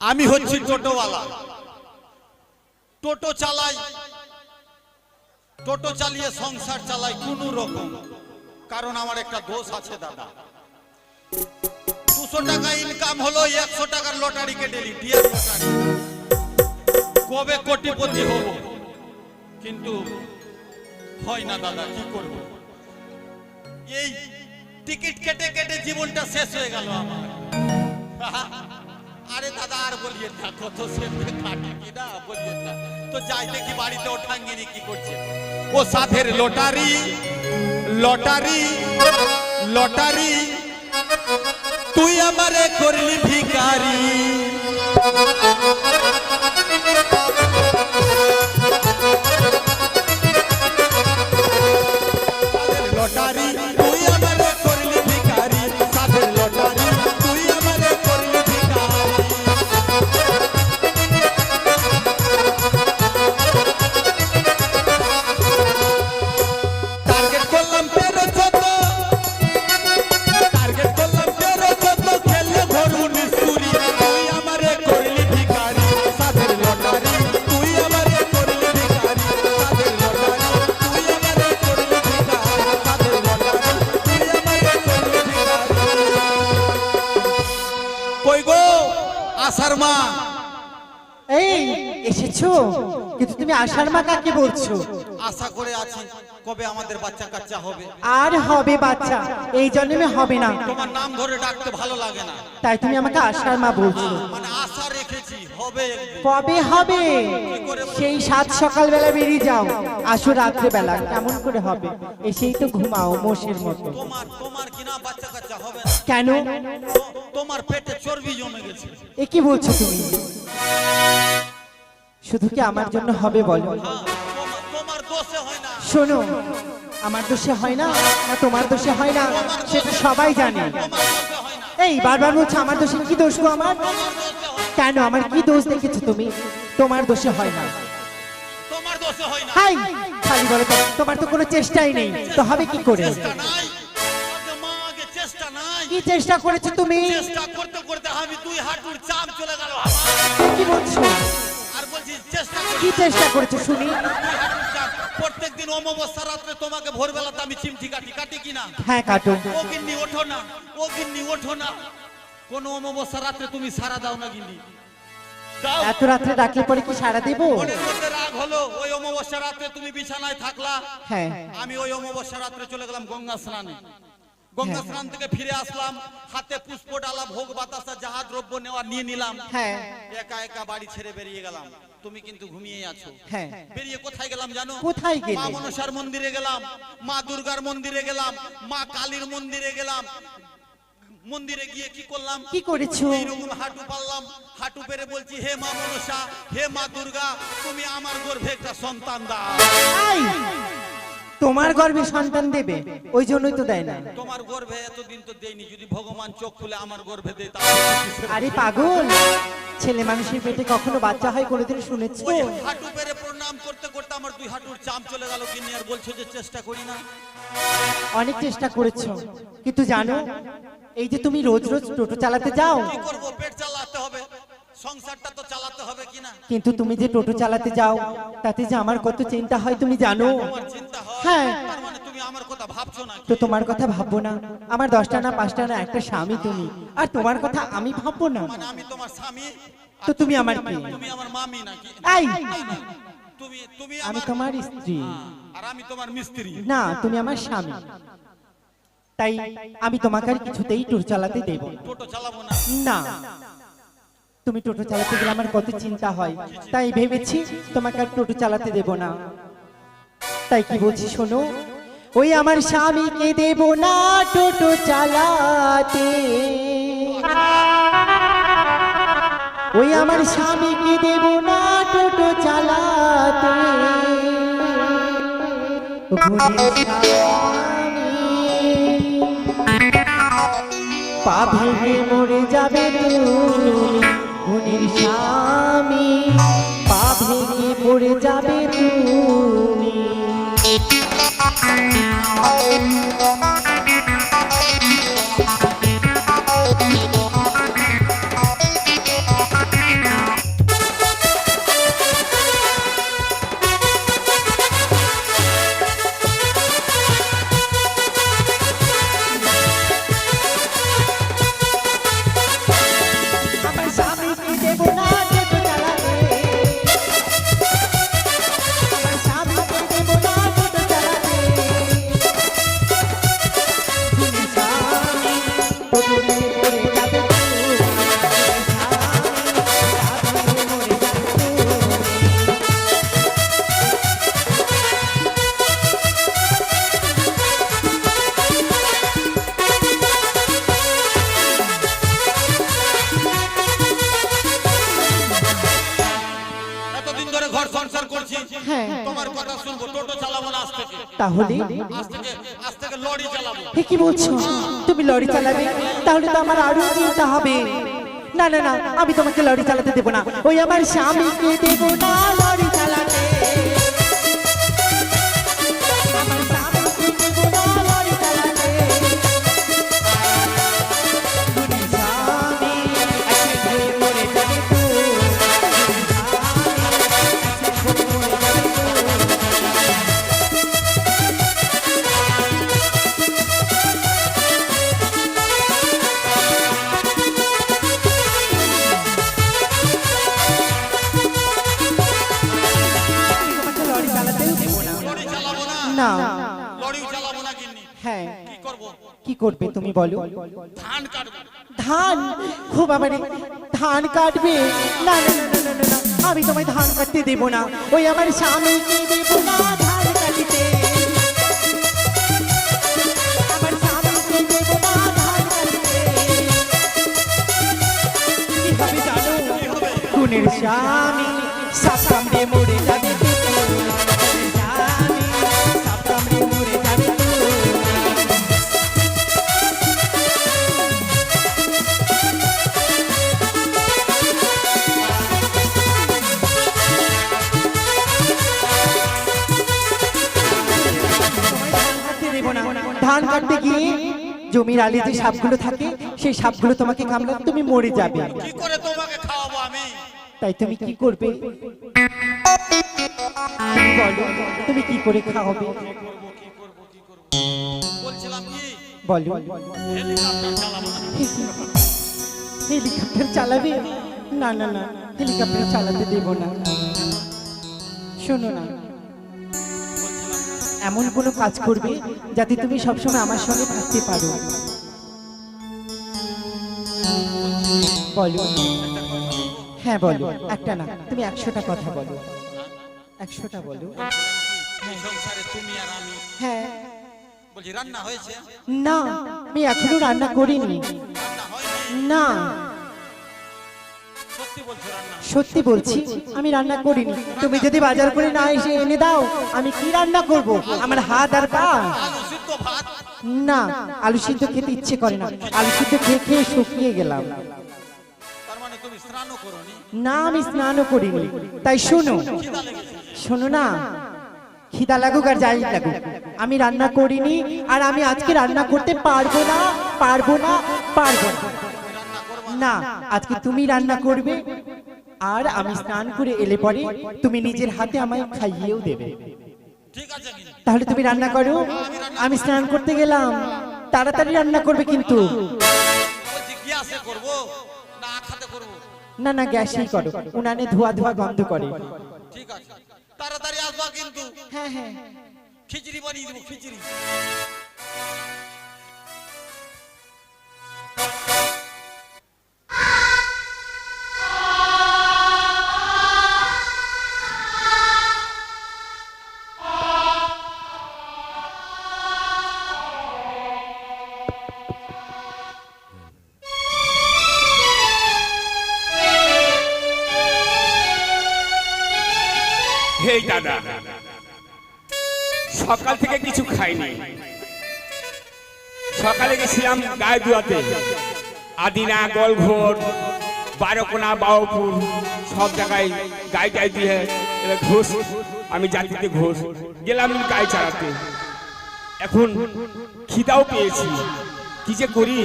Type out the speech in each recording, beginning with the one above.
আমি হচ্ছি টোটোওয়ালা, টোটো চালাই, টোটো চালিয়ে সংসার চালাই কোনো রকম। কারণ আমার একটা দোষ আছে দাদা, 200 টাকা ইনকাম হলো, 100 টাকার লটারি কেটে নি, ডিয়ার লটারি। কবে কোটিপতি হব, কিন্তু হয় না দাদা, কি করব? এই টিকিট কেটে কেটে জীবনটা শেষ হয়ে গেল আমার। আরে দাদা আর বলিয়ে না, কত সেমে কাটে কিনা বলিয়ে না। তো যাই দেখি বাড়িতে ওঠাঙ্গিনি কি করছে, ও সাথের লটারি লটারি লটারি, তুই আমারে করলি ভিখারি। লটারি তুই আমারে করলি ভিখারি, সাথের লটারি তুই আমারে করলি ভিখারি। টার্গেট করলাম 13-14, টার্গেট করলাম 13-14, খেললে ধরুন সুরি, তুই আমারে করলি ভিখারি, সাথের লটারি তুই আমারে করলি ভিখারি, সাথের লটারি তুই আমারে করলি ভিখারি, সাথের লটারি তুই আমারে করলি ভিখারি। কই গো আশার মা? এই এসেছো, কিন্তু তুমি আশার মা কাকে বলছো? আশা করে আছি কবে আমাদের বাচ্চা কাচ্চা হবে। আর হবে বাচ্চা, এই জন্মে হবে না। তোমার নাম ধরে ডাকতে ভালো লাগে না, তাই তুমি আমাকে আশার মা বলছো। মানে আশা রেখেছি হবে একদিন। কবে হবে? সেই 7 সকালবেলা বেরিয়ে যাও, আসো রাত্রে বেলা। কেমন করে হবে? এসেই তো ঘুমাও মোষের মতো। তোমার তোমার কিনা বাচ্চা কাচ্চা হবে না কেন? তোমার পেটে চর্বি জমে গেছে। এ কি বলছো তুমি? শুধু কি আমার জন্য হবে বলো? তোমার দোষে হয় না। শোনো, আমার দোষে হয় না না তোমার দোষে হয় না সেটা সবাই জানে। তোমার দোষে হয় না, এই বারবার বলছো আমার দোষে। কি দোষ গো আমার? তোমার দোষে হয় না, কেন আমার কি দোষ দেখেছো তুমি? তোমার দোষে হয় না। তোমার দোষে হয় না। হাই, খালি বলো তো, তোমার তো কোনো চেষ্টাই নেই, তো হবে কি করে? চেষ্টা নাই, আগে মা আগে চেষ্টা নাই। কি চেষ্টা করেছো তুমি? চেষ্টা করতে করতে আমি 2 হাঁটুর চাপ চলে গেল আমার। কি বলছো? আর বলছি চেষ্টা কি চেষ্টা করেছো শুনি? প্রত্যেকদিন অমাবস্যা রাত্রে তোমাকে ভোরবেলাতে আমি চিমটি কাটি, কাটি কিনা? হ্যাঁ কাটো। ও গিন্নি ওঠো না, ও গিন্নি ওঠো না। কোন অমাবস্যা রাত্রে তুমি সারা দাও না গিন্নি? দাও। এত রাত্রে ডাকলে পরে কি সাড়া দেবো? মনের মধ্যে রাগ হলো, ওই অমাবস্যা রাত্রে তুমি বিছানায় থাকলা, হ্যাঁ। আমি ওই অমাবস্যা রাত্রে চলে গেলাম গঙ্গা স্নানে। গঙ্গা স্নান থেকে ফিরে আসলাম, হাতে পুষ্প ডালা, ভোগ বাতাসা, যাহা দ্রব্য নেওয়া নিয়ে নিলাম। হ্যাঁ। একা একা বাড়ি ছেড়ে বেরিয়ে গেলাম। তুমি কিন্তু ঘুমিয়ে আছো। হ্যাঁ। বেরিয়ে কোথায় গেলাম জানো? কোথায় গেলে? মা মনসার মন্দিরে গেলাম, মা দুর্গার মন্দিরে গেলাম, মা কালীর মন্দিরে গেলাম। মন্দিরে গিয়ে কি করলাম? কি করেছো? এইরকম হাঁটু পারলাম, হাঁটু পেরে বলছি, হে মা মনসা, হে মা দুর্গা, তুমি আমার গর্ভে একটা সন্তান দাও। এই, তোমার গর্ভে সন্তান দেবে? ওই জন্যই তো দেয় না। তোমার গর্ভে এতদিন তো দেয়নি, যদি ভগবান চোখ খুলে আমার গর্ভে দেয় তাহলে। আরে পাগল, ছেলে মানুষের পেটে কখনো বাচ্চা হয় কোনোদিন শুনেছো? ওই হাঁটু পেরে প্রণাম করতে করতে আমার 2 হাঁটুর চাম চলে গেল কিনি। আর বলছো যে চেষ্টা করি না? অনেক চেষ্টা করেছো, কিন্তু জানো এই যে তুমি রোজ রোজ টোটো চালাতে যাও, কি করব? পেট চালাতে হবে, সংসারটা তো চালাতে হবে কিনা? কিন্তু তুমি যে টোটো চালাতে যাও তাতে যে আমার কত চিন্তা হয় তুমি জানো? তোমার চিন্তা হয়? হ্যাঁ। তার মানে তুমি আমার কথা ভাবছো না? তো তোমার কথা ভাববো না? আমার 10টা না 5টা না একটা স্বামী তুমি, আর তোমার কথা আমি ভাববো না? মানে আমি তোমার স্বামী, তো তুমি আমার কি? তুমি আমার মামি নাকি? এই, তুমি তুমি আমি আমার, তোমার স্ত্রী। আর আমি তোমার মিস্ত্রি। না, তুমি আমার স্বামী। তাই আমি তোমাকে আর কিছুতেই টোটো চালাতে দেব টোটো চালাবো না। না। তুমি টোটো চালাতে গেলে আমার কত চিন্তা হয়, তাই ভেবেছি তোমাকে আর টোটো চালাতে দেব না। তাই কি বলছি শোনো, ওই আমার স্বামীকে দেব না টোটো চালাতে, ওই আমার স্বামীকে দেব না টোটো চালাতে। পা ভেঙে মরে যাবে তুমি, গুণের স্বামী, পা ভেঙে পড়ে যাবে তুমি। বলছি হ্যাঁ। তোমার কথা শুনবো, টোটো চালাবো না আজ থেকে। তাহলে আজ থেকে লরি চালাবো। হে কি বলছো, তুমি লরি চালাবে? তাহলে তো আমার আরো চিন্তা হবে। না না না, আমি তোমাকে লরি চালাতে দেবো না। ওই আমার স্বামীকে দেবো না লরি চালাতে। আমার স্বামীকে দেবো না লরি চালাতে। বুড়ি স্বামী আছে ঘুরে মরে যাবে তো। বুড়ি স্বামী আছে ঘুরে মরে যাবে তো। তোমাকে লরি চালাতেও দেবো না। লরি চালাবো না। না। লরিও চালাবো না গিন্নি। হ্যাঁ, কি করবো? কি করবে তুমি বলো? ধান কাটবো। ধান? খুব বাবারে, ধান কাটবে? না না না না না না, আমি তোমায় ধান কাটতে দেব না। ওই আমার স্বামীকে দেব না ধান কাটতে। আমার স্বামীকে দেব না ধান কাটতে। কি হবে জানো? খুনের স্বামী সাপ কামড়ে মরে যাবে তো। খুনের স্বামী সাপ কামড়ে মরে যাবে তো। ধান কাটতে গিয়ে জমির আলে যে সাপগুলো থাকে সেই সাপগুলো তোমাকে কামড়ালে তুমি মরে যাবে। কি করে তোমাকে খাওয়াবো আমি? তাই তুমি কি করবে? তুমি বলো, তুমি কি করে খাওয়াবে? বলছিলাম কি, বলো। হেলিকপ্টার চালাবো না। হেলিকপ্টার চালাবে? না না না, হেলিকপ্টার চালাতে দেব না। শোনো না, এমন কোনো কাজ করবে যাতে তুমি সবসময় আমার সঙ্গে থাকতে পারো। বলো। হ্যাঁ বলো, একটা না, তুমি 100টা কথা বলো। 100টা বলো। এই সংসারে তুমি আর আমি। হ্যাঁ। বলছি রান্না হয়েছে? না, আমি এখনো রান্না করিনি। রান্না হয়নি? না, সত্যি বলছো রান্না? সত্যি বলছি, আমি রান্না করিনি। তুমি যদি বাজার করে না এসে এনে দাও, আমি কি রান্না করব? আমার হাত আর পা। আলু সিদ্ধ ভাত? না, আলু সিদ্ধ খেতে ইচ্ছে করে না। আলু সিদ্ধ খেয়ে খেয়ে শুকিয়ে গেলাম। তার মানে তুমি স্নানও করোনি? না, আমি স্নানও করিনি। তাই শোনো, খিদা লেগেছে? শোনো না, খিদা লাগুক আর যাই লাগুক, আমি রান্না করিনি। আর আমি আজকে রান্না করতে পারবো না, পারবো না, পারবো না। তুমি রান্না করবা না, আজকে তুমি রান্না করবে। আর আমি স্নান করে এলে পরে তুমি নিজের হাতে আমায় খাইয়েও দেবে। ঠিক আছে গিন্নি। তাহলে তুমি রান্না করো, আমি স্নান করতে গেলাম। তাড়াতাড়ি রান্না করবে কিন্তু। বলছি গ্যাসে করবো না আখাতে করবো? না না, গ্যাসেই করো, উনানে ধোয়া ধোয়া গন্ধ করে। ঠিক আছে, তাড়াতাড়ি আসবা কিন্তু। হ্যাঁ হ্যাঁ। খিচড়ি বানিয়ে দেবো, খিচড়ি। হেই দাদা, সকাল থেকে কিছু খাইনি। সকালে গেছিলাম গায়ে ধোয়াতে, আদিনা, গোলঘোর, বারোকোনা, বাউপুর, সব জায়গায় গায়ে গায়ে দিয়ে এবার ঘোষ, আমি জাতিতে ঘোষ গেলাম গায়ে চালাতে। এখন খিদাও পেয়েছি, কি যে করি,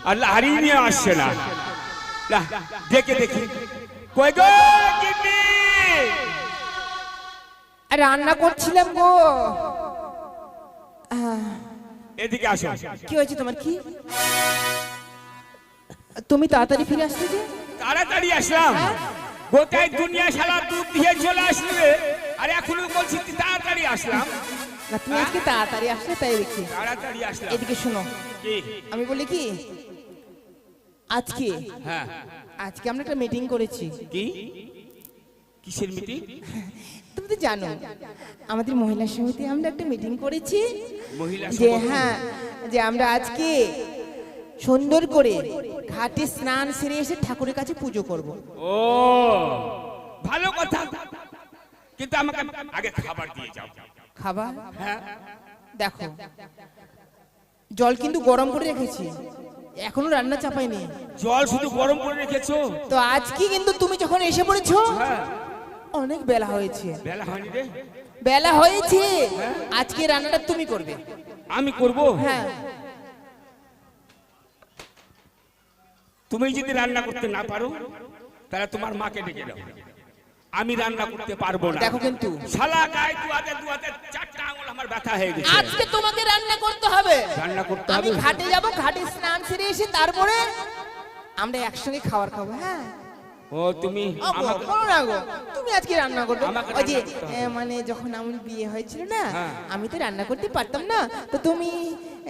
আর লাহারি নিয়ে আসছে না। দেখে দেখি কই গো গিন্নি, রান্না করছিলাম গো। এদিকে আসো। কি হয়েছে তোমার? কি তুমি তাড়াতাড়ি ফিরে আসলে যে? তাড়াতাড়ি আসলাম, গোটাই দুনিয়া সারা দুধ দিয়ে চলে আসলে, আর এখনো বলছি তাড়াতাড়ি আসলাম। না, তুমি আজকে তাড়াতাড়ি আসলে তাই দেখি। তাড়াতাড়ি আসলাম। এদিকে শোনো, কি? আমি বলি কি, আজকে হ্যাঁ, আজকে আমরা একটা মিটিং করেছি। কি কিসের মিটিং? তুমি তো জানো আমাদের মহিলা সমিতি আমরা একটা মিটিং করেছি মহিলা যে সমিতি? হ্যাঁ, যে আমরা আজকে সুন্দর করে ঘাটে স্নান সেরে এসে ঠাকুরের কাছে পুজো করব। ও ভালো কথা, কিন্তু আমাকে আগে খাবার দিয়ে যাও। খাবার? হ্যাঁ, দেখো, জল কিন্তু গরম করে রেখেছি, এখনো রান্না চাপাইনি। জল শুধু গরম করে রেখেছো? তো আজকে কিন্তু তুমি যখন এসে পড়েছো হ্যাঁ। অনেক বেলা হয়েছে। বেলা হয়নি রে? বেলা হয়েছে, আজকে রান্নাটা তুমি করবে। আমি করব? হ্যাঁ। তুমি যদি রান্না করতে না পারো তাহলে তোমার মাকে ডেকে দাও, আমি রান্না করতে পারবো না। দেখো কিন্তু শালা গায়ে দুয়াতে দুয়াতে চারটা আঙুল আমার ব্যথা হয়ে গেছে। আজকে তোমাকে রান্না করতে হবে। রান্না করতে আমি হবে? ঘাটে যাব, ঘাটে স্নান সেরে এসে তারপরে আমরা একসঙ্গে খাবার খাবো। হ্যাঁ। ও তুমি ও গো, আমাকে বলো না গো, তুমি আজকে রান্না করবে? আমাকে ওই যে রান্না করতে হবে। মানে যখন আমার বিয়ে হয়েছিল না, হ্যাঁ। আমি তো রান্না করতে পারতাম না, তো তুমি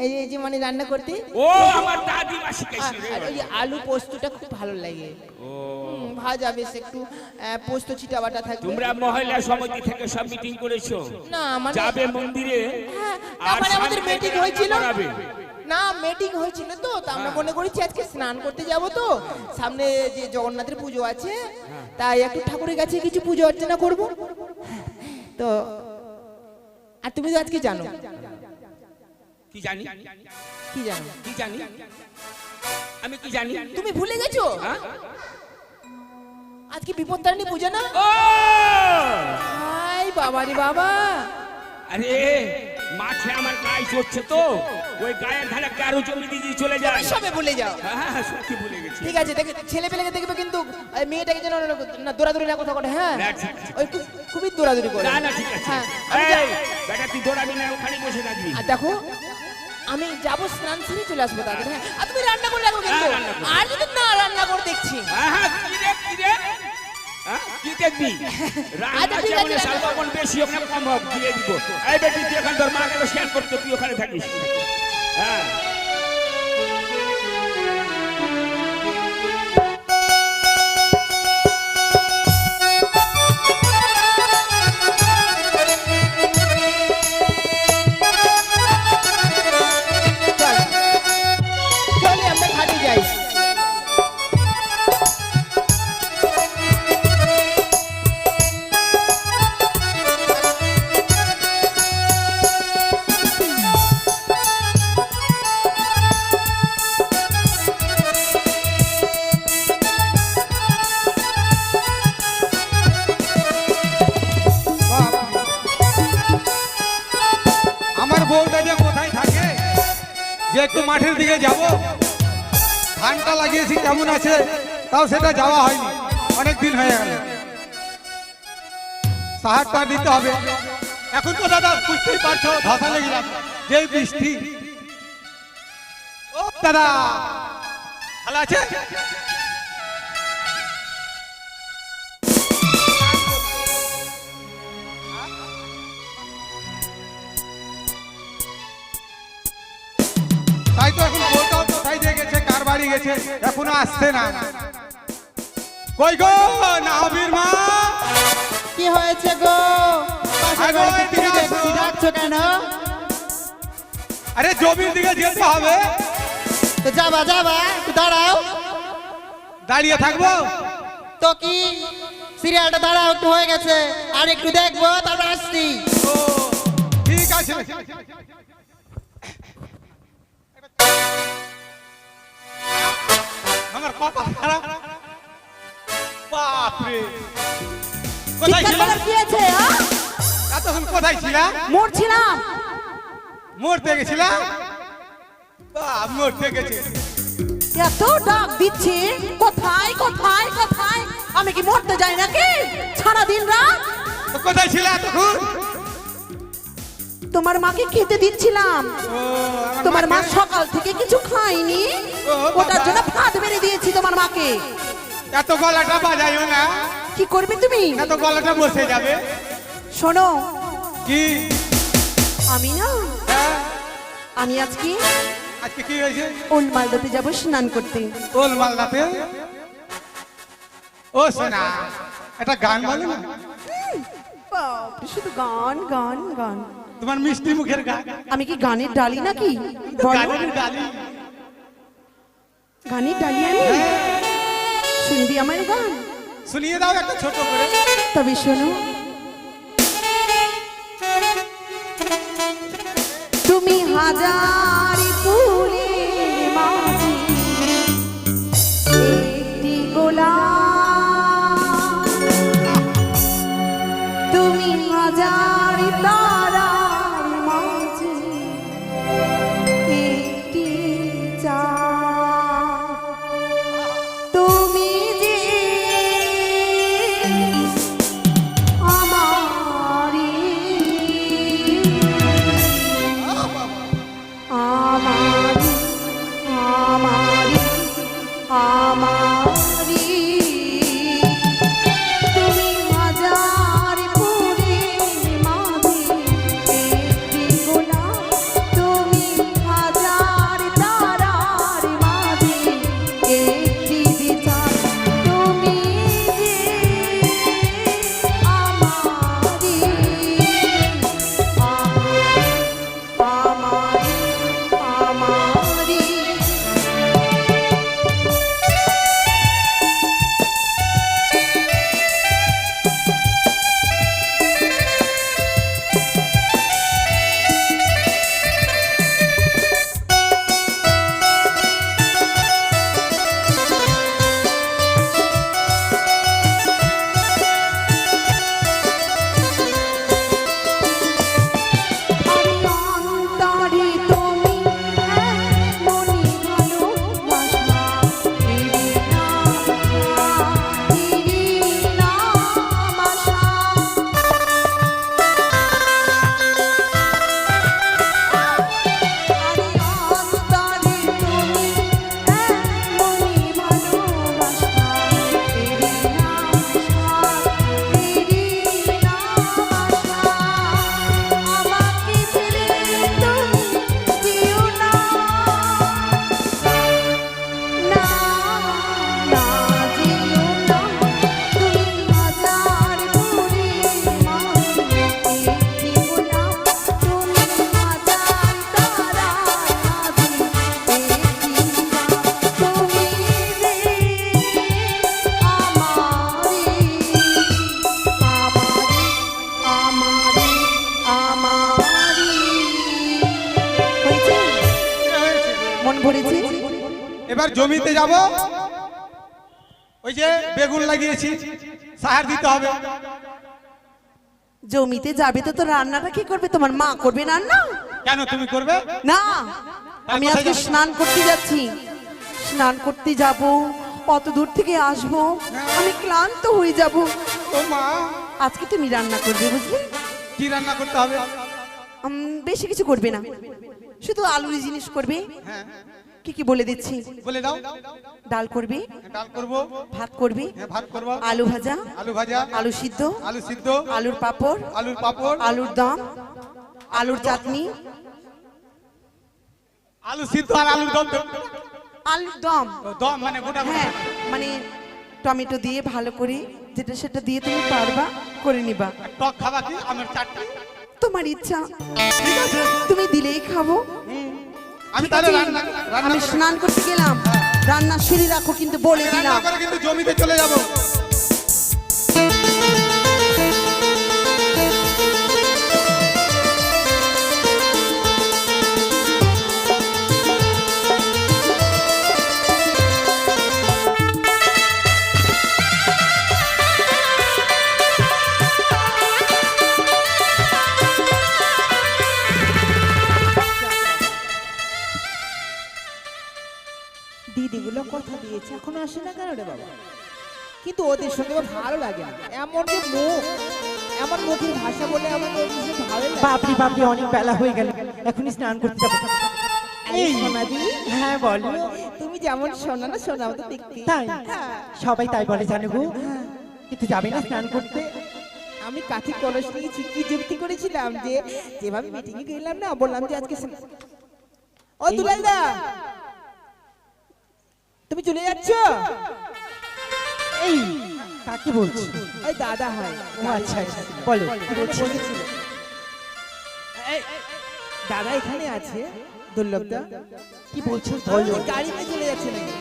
এই যে মানে রান্না করতে। ও আমার দাদি মা শিখাইছিল রে। আর ওই যে আলু পোস্তটা খুব ভালো লাগে। ও ভাজা বেশ একটু পোস্ত ছিটাবাটা থাকবে। তোমরা মহিলা সমিতি থেকে সব মিটিং করেছো? না মানে যাবে মন্দিরে হ্যাঁ, আর তারপরে আমাদের সামনে মিটিং থেকে হয়েছিল। রান্না করাবে। না মিটিং হয়েছিল তো, তা আমরা মনে করেছি আজকে স্নান করতে যাব, তো সামনে যে জগন্নাথের পুজো আছে, তাই একটু ঠাকুরের কাছে কিছু পুজো অর্চনা করব। তো আর তুমি তো আজকে জানো। কি জানি? কি জানো? কি জানি? আমি কি জানি? তুমি ভুলে গেছো? হ্যাঁ? আজকে বিপত্তারিণী পুজো না? ও হাই বাবা রে বাবা। আরে মাঠে আমার গায়ে চড়ছে তো, ওই গায়ের ধারে কারো জমি দিয়ে চলে যায়। সবে ভুলে যাও। হ্যাঁ সত্যি ভুলে গেছি। ঠিক আছে, দেখে ছেলে পেলেকে দেখবে কিন্তু এই মেয়েটাকে যেন না দৌড়াদৌড়ি না কথা করে। হ্যাঁ, না, ঠিক আছে। ওই খুবই দৌড়াদৌড়ি করে। না না ঠিক আছে। হ্যাঁ, আমি এই বেটা তুই দৌড়াবি না, ওখানে বসে থাকবি। আর দেখো আমি যাবো, স্নান সেরে চলে আসবো তাড়াতাড়ি। হ্যাঁ, আর তুমি রান্না করে রাখো কিন্তু। হ্যাঁ, রান্না করবো। আর যদি না রান্না করে দেখছি। হ্যাঁ হ্যাঁ কি রে কি রে? হ্যাঁ কি দেখবি? রান্না আচ্ছা, ঠিক যেমন আছে, সালবাবন বেশি হোক না কম হোক দিয়ে দিব। এই বেটি তুই এখন তোর মাকে স্ক্যান করতে, তুই ওখানে থাকিস। হ্যাঁ চল, চলে আমরা ঘাটে যাই। আমার বউটা যে কোথায় থাকে, যে একটু মাঠের দিকে যাব, ধানটা লাগিয়েছি কেমন আছে, তাও সেটা যাওয়া হয়নি, অনেক দিন হয়ে গেল। সাহায্যটা দিতে হবে। এখন তো দাদা বুঝতেই পারছো, ধসা লেগে যাবে, যেই বৃষ্টি। ও দাদা ভালো আছে? তাই তো এখন বউটাও কোথায় দিয়ে গেছে, কার বাড়ি গেছে, এখনো আসছে না। কই গো নাবির মা? কি হয়েছে গো? পাশের আরে বাড়িতে ওইদিকে তুমি আসো। দেখছি, ডাকছো কেন? আরে জমির দিকে যেতে হবে। তো যাবা যাবা, একটু দাঁড়াও। দাঁড়িয়ে থাকবো? তো কি সিরিয়ালটা দাঁড়াও, একটু হয়ে গেছে, আর একটু দেখবো তারপর আসছি। ও ঠিক আছে। আমার কপাল খারাপ। বাপরে, কোথায় চিৎকার ছিলাম? করার কি আছে? এতক্ষণ কোথায় ছিলাম? মরছিলাম। মরতে গেছিলাম? বাপ, মরতে গেছি। এত ডাক দিচ্ছি, কোথায় কোথায় কোথায়? আমি কি মরতে যাই নাকি সারা দিন রাত? তো কোথায় ছিল এতক্ষণ? তোমার মাকে খেতে দিচ্ছিলাম। ও, আমার তোমার মা মাকে- সকাল থেকে কিছু খায়নি, ও, বাবা। ওটার জন্য ভাত বেড়ে দিয়েছি তোমার মাকে। এত গলাটা বাজাইও না, কি করবে তুমি? এত গলাটা বসে যাবে। শোনো, কি? আমি না, হ্যাঁ? আমি আজকে আজকে কি হয়েছে? ওল্ড মালদাতে যাবো স্নান করতে। ওল মালদাতে? ও সোনা, একটা গান বলো না, বাপরে, শুধু গান গান গান। তোমার মিষ্টি মুখের গান। আমি কি গানের ডালি নাকি? বলো। গানের গালি। গানের ডালি আমি? শুনবি আমার গান? শুনিয়ে দাও একটা ছোট করে। তবে শোনো, হাজার ফুলের মাঝে একটি গোলাপ, তুমি হাজার তারার মাঝে একটি চাঁদ, তুমি যে আমারি আমারি আমারি আমারি, তুমি হাজার ফুলের মাঝে একটি গোলাপ, তুমি হাজার তারার মাঝে একটি চাঁদ, তুমি যে আমারি আমারি আমারি। অন্তরে তুমি মনি ভালোবাসা, আশা অন্তরে তুমি মনি ভালোবাসা, আমাকে ছেড়ে তুমি যেও না, না না যেও না, তুমি হাজার ফুলের মাঝে একটি গোলাপ, তুমি হাজার তারার মাঝে একটি চাঁদ, তুমি যে আমারি আমারি আমারি। হয়েছে? মন ভরেছে? এবার জমিতে যাব, ওই যে বেগুন লাগিয়েছি, সার দিতে হবে। জমিতে যাবে তো রান্নাটা কি করবে? তোমার মা করবে রান্না? কেন তুমি করবে? না, আমি কোথায় আজকে যাবে? স্নান করতে যাচ্ছি, স্নান করতে যাব, অত দূর থেকে আসবো, আমি ক্লান্ত হয়ে যাব। ও মা, আজকে তুমি রান্না করবে, বুঝলি? কি রান্না করতে হবে? বেশি কিছু করবে না, শুধু আলুর জিনিস করবে। হ্যাঁ, কি কি বলে দিচ্ছি। বলে দাও। ডাল করবে, ডাল করব, ভাত করবে, হ্যাঁ ভাত করব, আলু ভাজা, আলু ভাজা, আলু সিদ্ধ, আলু সিদ্ধ, আলুর পাঁপড়, আলুর পাঁপড়, আলুর দম, আলুর চাটনি, আলু সিদ্ধ আর আলুর দম। আলুর দম, দম মানে গোটা গোটা। হ্যাঁ, মানে টমেটো দিয়ে ভালো করে যেটা সেটা দিয়ে তুমি পারবা করে নিবা। টক খাবা কি? আমার চাটনি। তোমার ইচ্ছা, ঠিক আছে, তুমি দিলেই খাবো। আমি ঠিক তাহলে আছে? রান্না রান্না আমি স্নান করতে গেলাম, রান্না সেরে রাখো কিন্তু বলে রান্না দিলাম। করে কিন্তু জমিতে চলে যাব। দিদিগুলো কথা দিয়েছে, এখনো আসে না কেন রে বাবা? কিন্তু ওদের সঙ্গে আমার ভালো লাগে না, এমন যে মুখ, এমন মুখের ভাষা বলে আমার ওর সঙ্গে ভালো লাগে না। বাপরি বাপরি, অনেক বেলা হয়ে গেল, এখনই স্নান করতে যাবো। আরে সোনাদি, হ্যাঁ বলো। তুমি যেমন সোনা না, সোনা মতো দেখতে। তাই? হ্যাঁ। সবাই তাই বলে জানো গো। কিন্তু যাবে না স্নান করতে? আমি কাঠি কলস নিয়েছি, কি যুক্তি করেছিলাম যে যেভাবে মিটিং এ গেলাম না, বললাম যে আজকে ও দুলাল দা, তুমি চলে যাচ্ছ? এই কাকে বলছি? ওই দাদা হয়। ও আচ্ছা আচ্ছা, বলো কি বলছো? বলেছিল। এই, দাদা এখানে আছে, দুর্লভ দা। কি বলছো বলো। ওই গাড়ি নিয়ে চলে যাচ্ছে নাকি?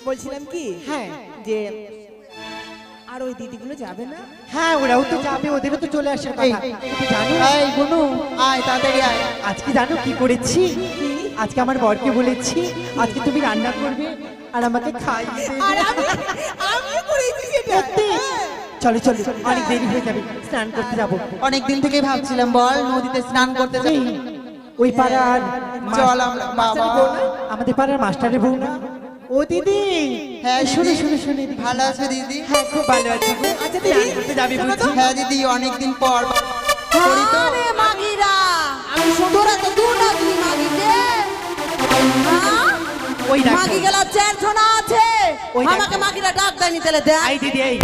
বলছিলাম কি, হ্যাঁ। যে আর ওই দিদিগুলো যাবে না? হ্যাঁ ওরাও তো যাবে, ওদেরও তো চলে আসার কথা। কিন্তু জানো এই গুনু আয় তাড়াতাড়ি আয়। আজকে জানো কি করেছি? আজকে আমার বরকে বলেছি আজকে তুমি রান্না করবে আর আমাকে খাইয়ে আর দেবে। আমি করেছি সেটা। সত্যি? চলো চলো, অনেক দেরি হয়ে যাবে, স্নান করতে যাবো। অনেক দিন থেকে ভাবছিলাম বল নদীতে স্নান করতে যাই। ওই পাড়ার চল আমরা বাবা। আমাদের পাড়ার মাস্টারের বউ না? ও দিদি, হ্যাঁ শুনে দিদি। শুনে শুনে ভালো আছে দিদি? হ্যাঁ খুব ভালো আছি গো। আচ্ছা দিদি, স্নান করতে যাবি বুঝছি? হ্যাঁ দিদি অনেকদিন পর করি তো। আরে মাগিরা, আমি তোরা তো দূর ডাকলি মাগিকে। হ্যাঁ? ওই দেখো। মাগি গেলা চার জনা আছে, ওই দেখো। আমাকে মাগিরা ডাক দেয়নি তাহলে দেখ। এই দিদি এই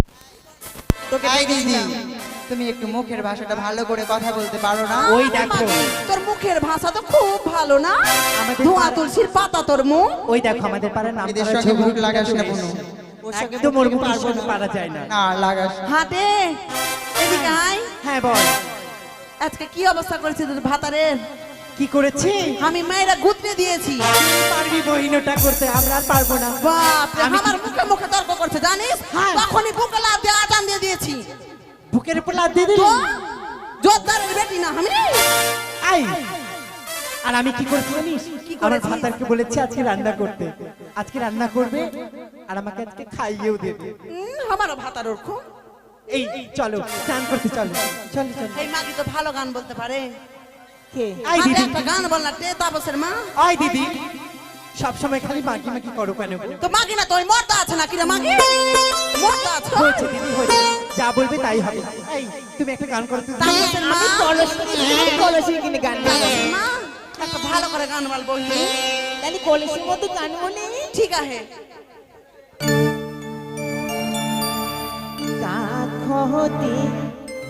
তোকে এই দিদি দেখছিলাম। তুমি একটু মুখের ভাষাটা ভালো করে কথা বলতে পারো না? ওই দেখো, মাগি, তোর মুখের ভাষা তো খুব ভালো না? আমাদের ধোঁয়া পাড়া- তুলসীর পাতা তোর মুখ। ওই দেখো আমাদের পাড়ার নাম এদের করা সঙ্গে ঝগড়ু মুখ লাগাস না কোনো। একদম ওর মুখে শোন পারা যায় না। না লাগাস না। হাটে এদিকে আয়। হ্যাঁ বল, আজকে কি অবস্থা করেছে তোর ভাতারের? কি করেছি? আমি মেয়েরা গুতরে দিয়েছি। পারবি বহিনটা করতে, আমরা আর পারবো না। বাপ রে, আমি আমার মুখে মুখে তর্ক করছে জানিস? হ্যাঁ। তখনই বুকে লাভ দিয়ে আটান দিয়ে দিয়েছি। বুকের উপর লাদ দিয়ে দিলি? তো জোরদারের বেটি না আমি? আই, আর আমি কি করেছি জানিস? কি আমার করেছিস? ভাতারকে বলেছি আজকে রান্না করতে, আজকে রান্না করবে আর আমাকে আজকে খাইয়েও দেবে। আমারও ভাতার ওরখ। এই চলো স্নান করতে, চলো চলো চলো। এই মাগি তো ভালো গান বলতে পারে। কে? আই হাতে দিদি, একটা গান বল না, টে তাপসের মা। আই দিদি, সব সময় খালি মাগি মাগি করো কেন? তো মাগি না তো ওই মর্দা আছে না কিরে মাগি? মর্দা আছে। হয়েছে দিদি হয়েছে, যা বলবে তাই হবে। এই তুমি একটা গান করতে দিদি। তাপসের মা, কলসি কিনে গান গাবো। তাপসের মা, একটা ভালো করে গান বল বহি। তাহলে কলসির মতো গান বলি। ঠিক আছে। কাখতে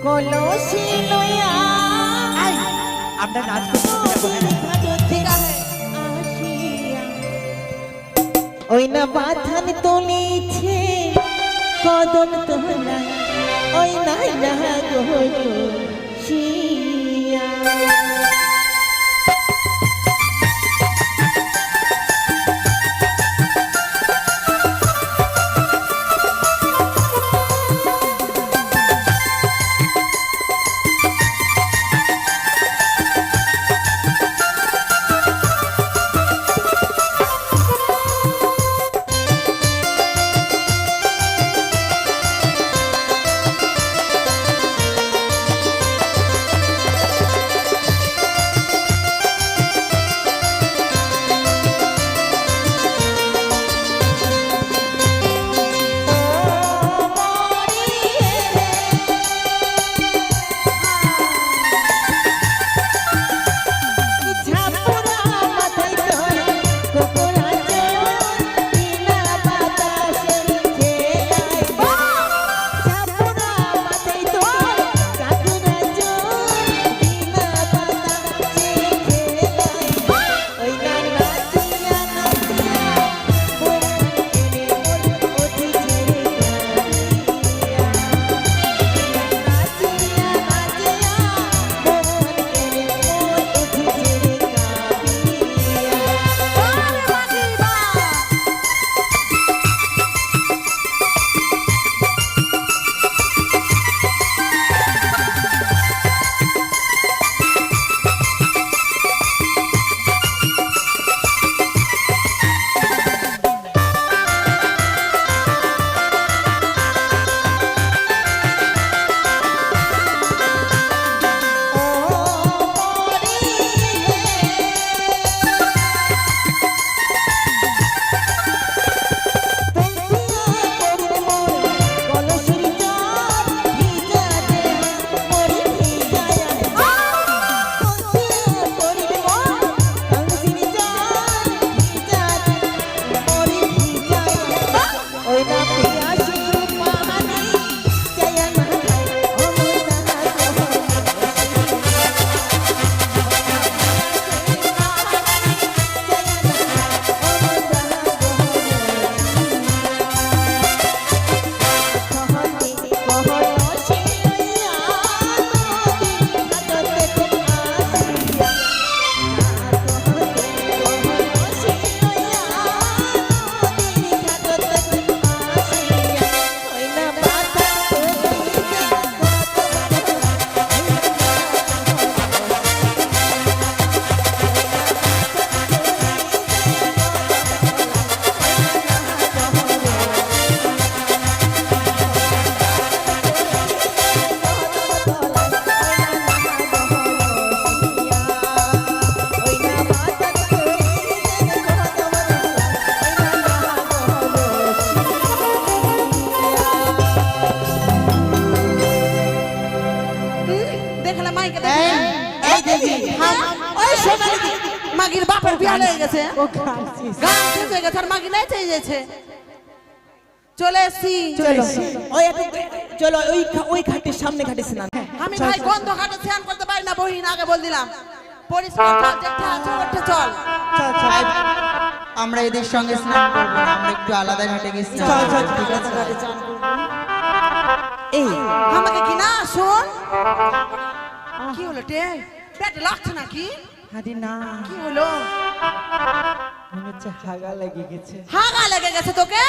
কলসি লইয়া আই, আমরা নাচ করতে যাবো। ঠিক আছে। আসিয়া ওই না বাথান তুলিছে কদম তোলা ওই না না গো শিয়া। সোনালি দি মাগির বাপের বিয়া হয়ে গেছে ও গাইছিস। গান শেষ হয়ে গেছে আর মাগি নাই চেয়ে যাচ্ছে চলে এসছি চলো ওই একটু চলো ওই ঘাটের সামনে ঘাটে স্নান। আমি ভাই গন্ধ ঘাটে স্নান করতে পারি না বহিন আগে বল দিলাম পরিষ্কার জল যেটা আছে ওটা চল চল চল আমরা এদের সঙ্গে স্নান করবো না, আমরা একটু আলাদা ঘাটে গেছি। চল চল ঠিক আছে ঘাটে চান করবো। এই আমাকে কি না শোন কি হলো টে পেট লাগছে নাকি আরে না কি হলো মনে হচ্ছে হাগা লেগে গেছে। হাগা লেগে গেছে তোকে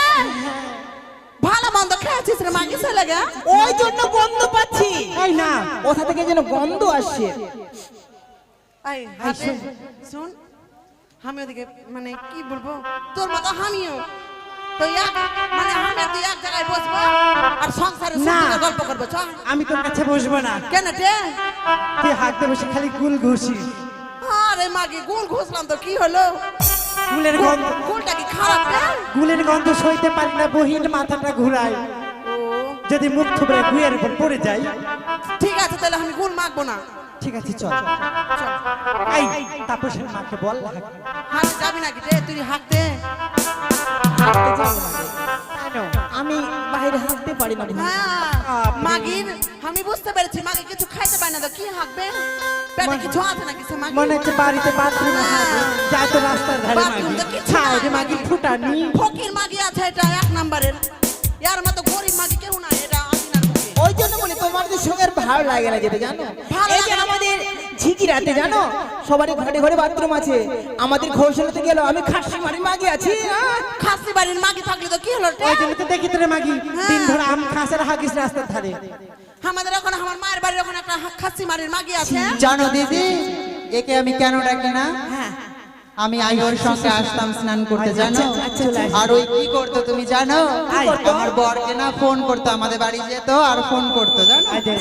ভালো মন্দ খেয়েছিস রে মাগি ছেলে গা ওই জন্য গন্ধ পাচ্ছি, এই না কোথা থেকে যেন গন্ধ আসছে। এই হাতে শুন আমি ওদিকে মানে কি বলবো তোর মতো আমিও তো মানে আমি তুই এক জায়গায় বসবো আর সংসারে না। সুন্দর গল্প করবো চল আমি তোর কাছে বসবো না, কেন টে তুই হাঁটতে বসে খালি গুল ঘুষিস। আরে মাগি গুল ঘুষলাম তো কি হলো গুলের গন্ধ, গুলটা কি খারাপ রে গুলের গন্ধ সইতে পারি না বহিন, মাথাটা ঘুরায়। ও যদি মুখ থুবড়ে গুয়ের উপর পড়ে যাই। ঠিক আছে তাহলে আমি গুল মাখবো না ঠিক আছে চল। চল এই তাপসের মাকে বল হাঁটতে। হাঁট যাবি নাকি রে তুই হাঁটতে হাঁটতে যাবো না রে। আমি বাইরে হাঁটতে পারি না। হ্যাঁ মাগির আমি বুঝতে পেরেছি মাগি কিছু খাইতে পারে না তো কি হাঁকবে পেটে কিছু আছে নাকি সে মাগি মনে হচ্ছে বাড়িতে বাথরুমে হাঁটবে, যাই তো রাস্তার ধারে বাথরুম মাগি তো কিছু ছাই রে নাই। মাগি ফুটানি। ফকির মাগি আছে এটা এক নাম্বারের ইয়ার মতো গরিব মাগি কেউ নাই এটা আদিনার মুখে ওই জন্য বলি তোমাদের সঙ্গে আর ভালো লাগে না যেটা জানো। ভালো এই যে লাগে না। আমাদের ঝিকি রাতে জানো সবারই ঘরে ঘরে বাথরুম আছে, আমাদের ঘোষণাতে গেল আমি খাসি মারি মাগি আছি। খাসি বাড়ির মাগি থাকলে তো কি হলো রে? ওই জন্য তো দেখি তোরে মাগি দিন ধরে আম খাসের হাগিস রাস্তার ধারে। আমাদের ওখানে আমার মায়ের বাড়ির ওখানে একটা খাসি মারির মাগি আছে জানো দিদি একে আমি কেন ডাকি না? হ্যাঁ আমি ওর সঙ্গে আসতাম স্নান করতে, জানো? আচ্ছা, আর ওই কি করতো তুমি জানো? কি করতো? আমার বরকে না ফোন করতো, আমাদের বাড়ি যেত আর ফোন করতো, জানো? আয় দেখ,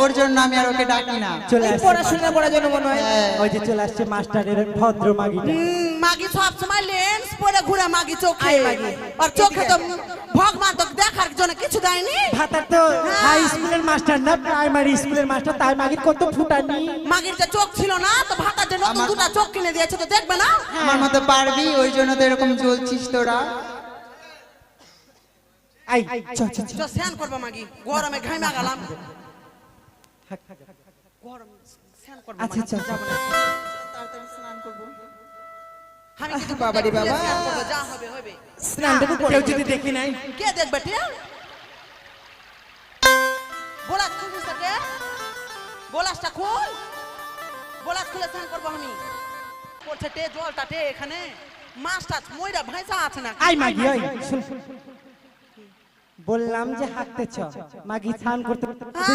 ওর জন্য আমি আর ওকে ডাকি না। চলে এই আসছে, পড়াশোনা করার জন্য মনে হয়। ওই যে চলে আসছে মাস্টারের ভদ্র মাগিটা। মাগি সব সময় লেন্স পরে ঘুরে মাগি চোখে আয় মাগি। আর চোখে তো ভগবান তো দেখার জন্য কিছু দেয়নি ভাতার তো হাই স্কুলের মাস্টার না প্রাইমারি স্কুলের মাস্টার, তাই মাগির কত ফুটানি। মাগির যে চোখ ছিল না তো ভাতার যে নতুন দুটা চোখ কিনে দিয়েছে তো দেখবে না আমার মতো পারবি, ওই জন্য তো এরকম জ্বলছিস তোরা। আই চল চল চল। তো স্নান করবো মাগি গরমে ঘাইমা গেলাম গরম স্নান করবো আচ্ছা চল যাব না। আমি কিন্তু বাবারে বাবা। স্নান করবো, যা হবে হবে স্নানটুকু করে কেউ যদি দেখি নাই কে দেখবে টিয়া গোলাস খুলিস তো কে গোলাসটা খুল গোলাস খুলে স্নান করবো আমি পড়ছে টে জলটা টে এখানে মাছটা ময়রা ভাইসা আছে না আই মাগি ওই শুন শুন। বললাম যে হাঁটতে চ, মাগি স্নান করতে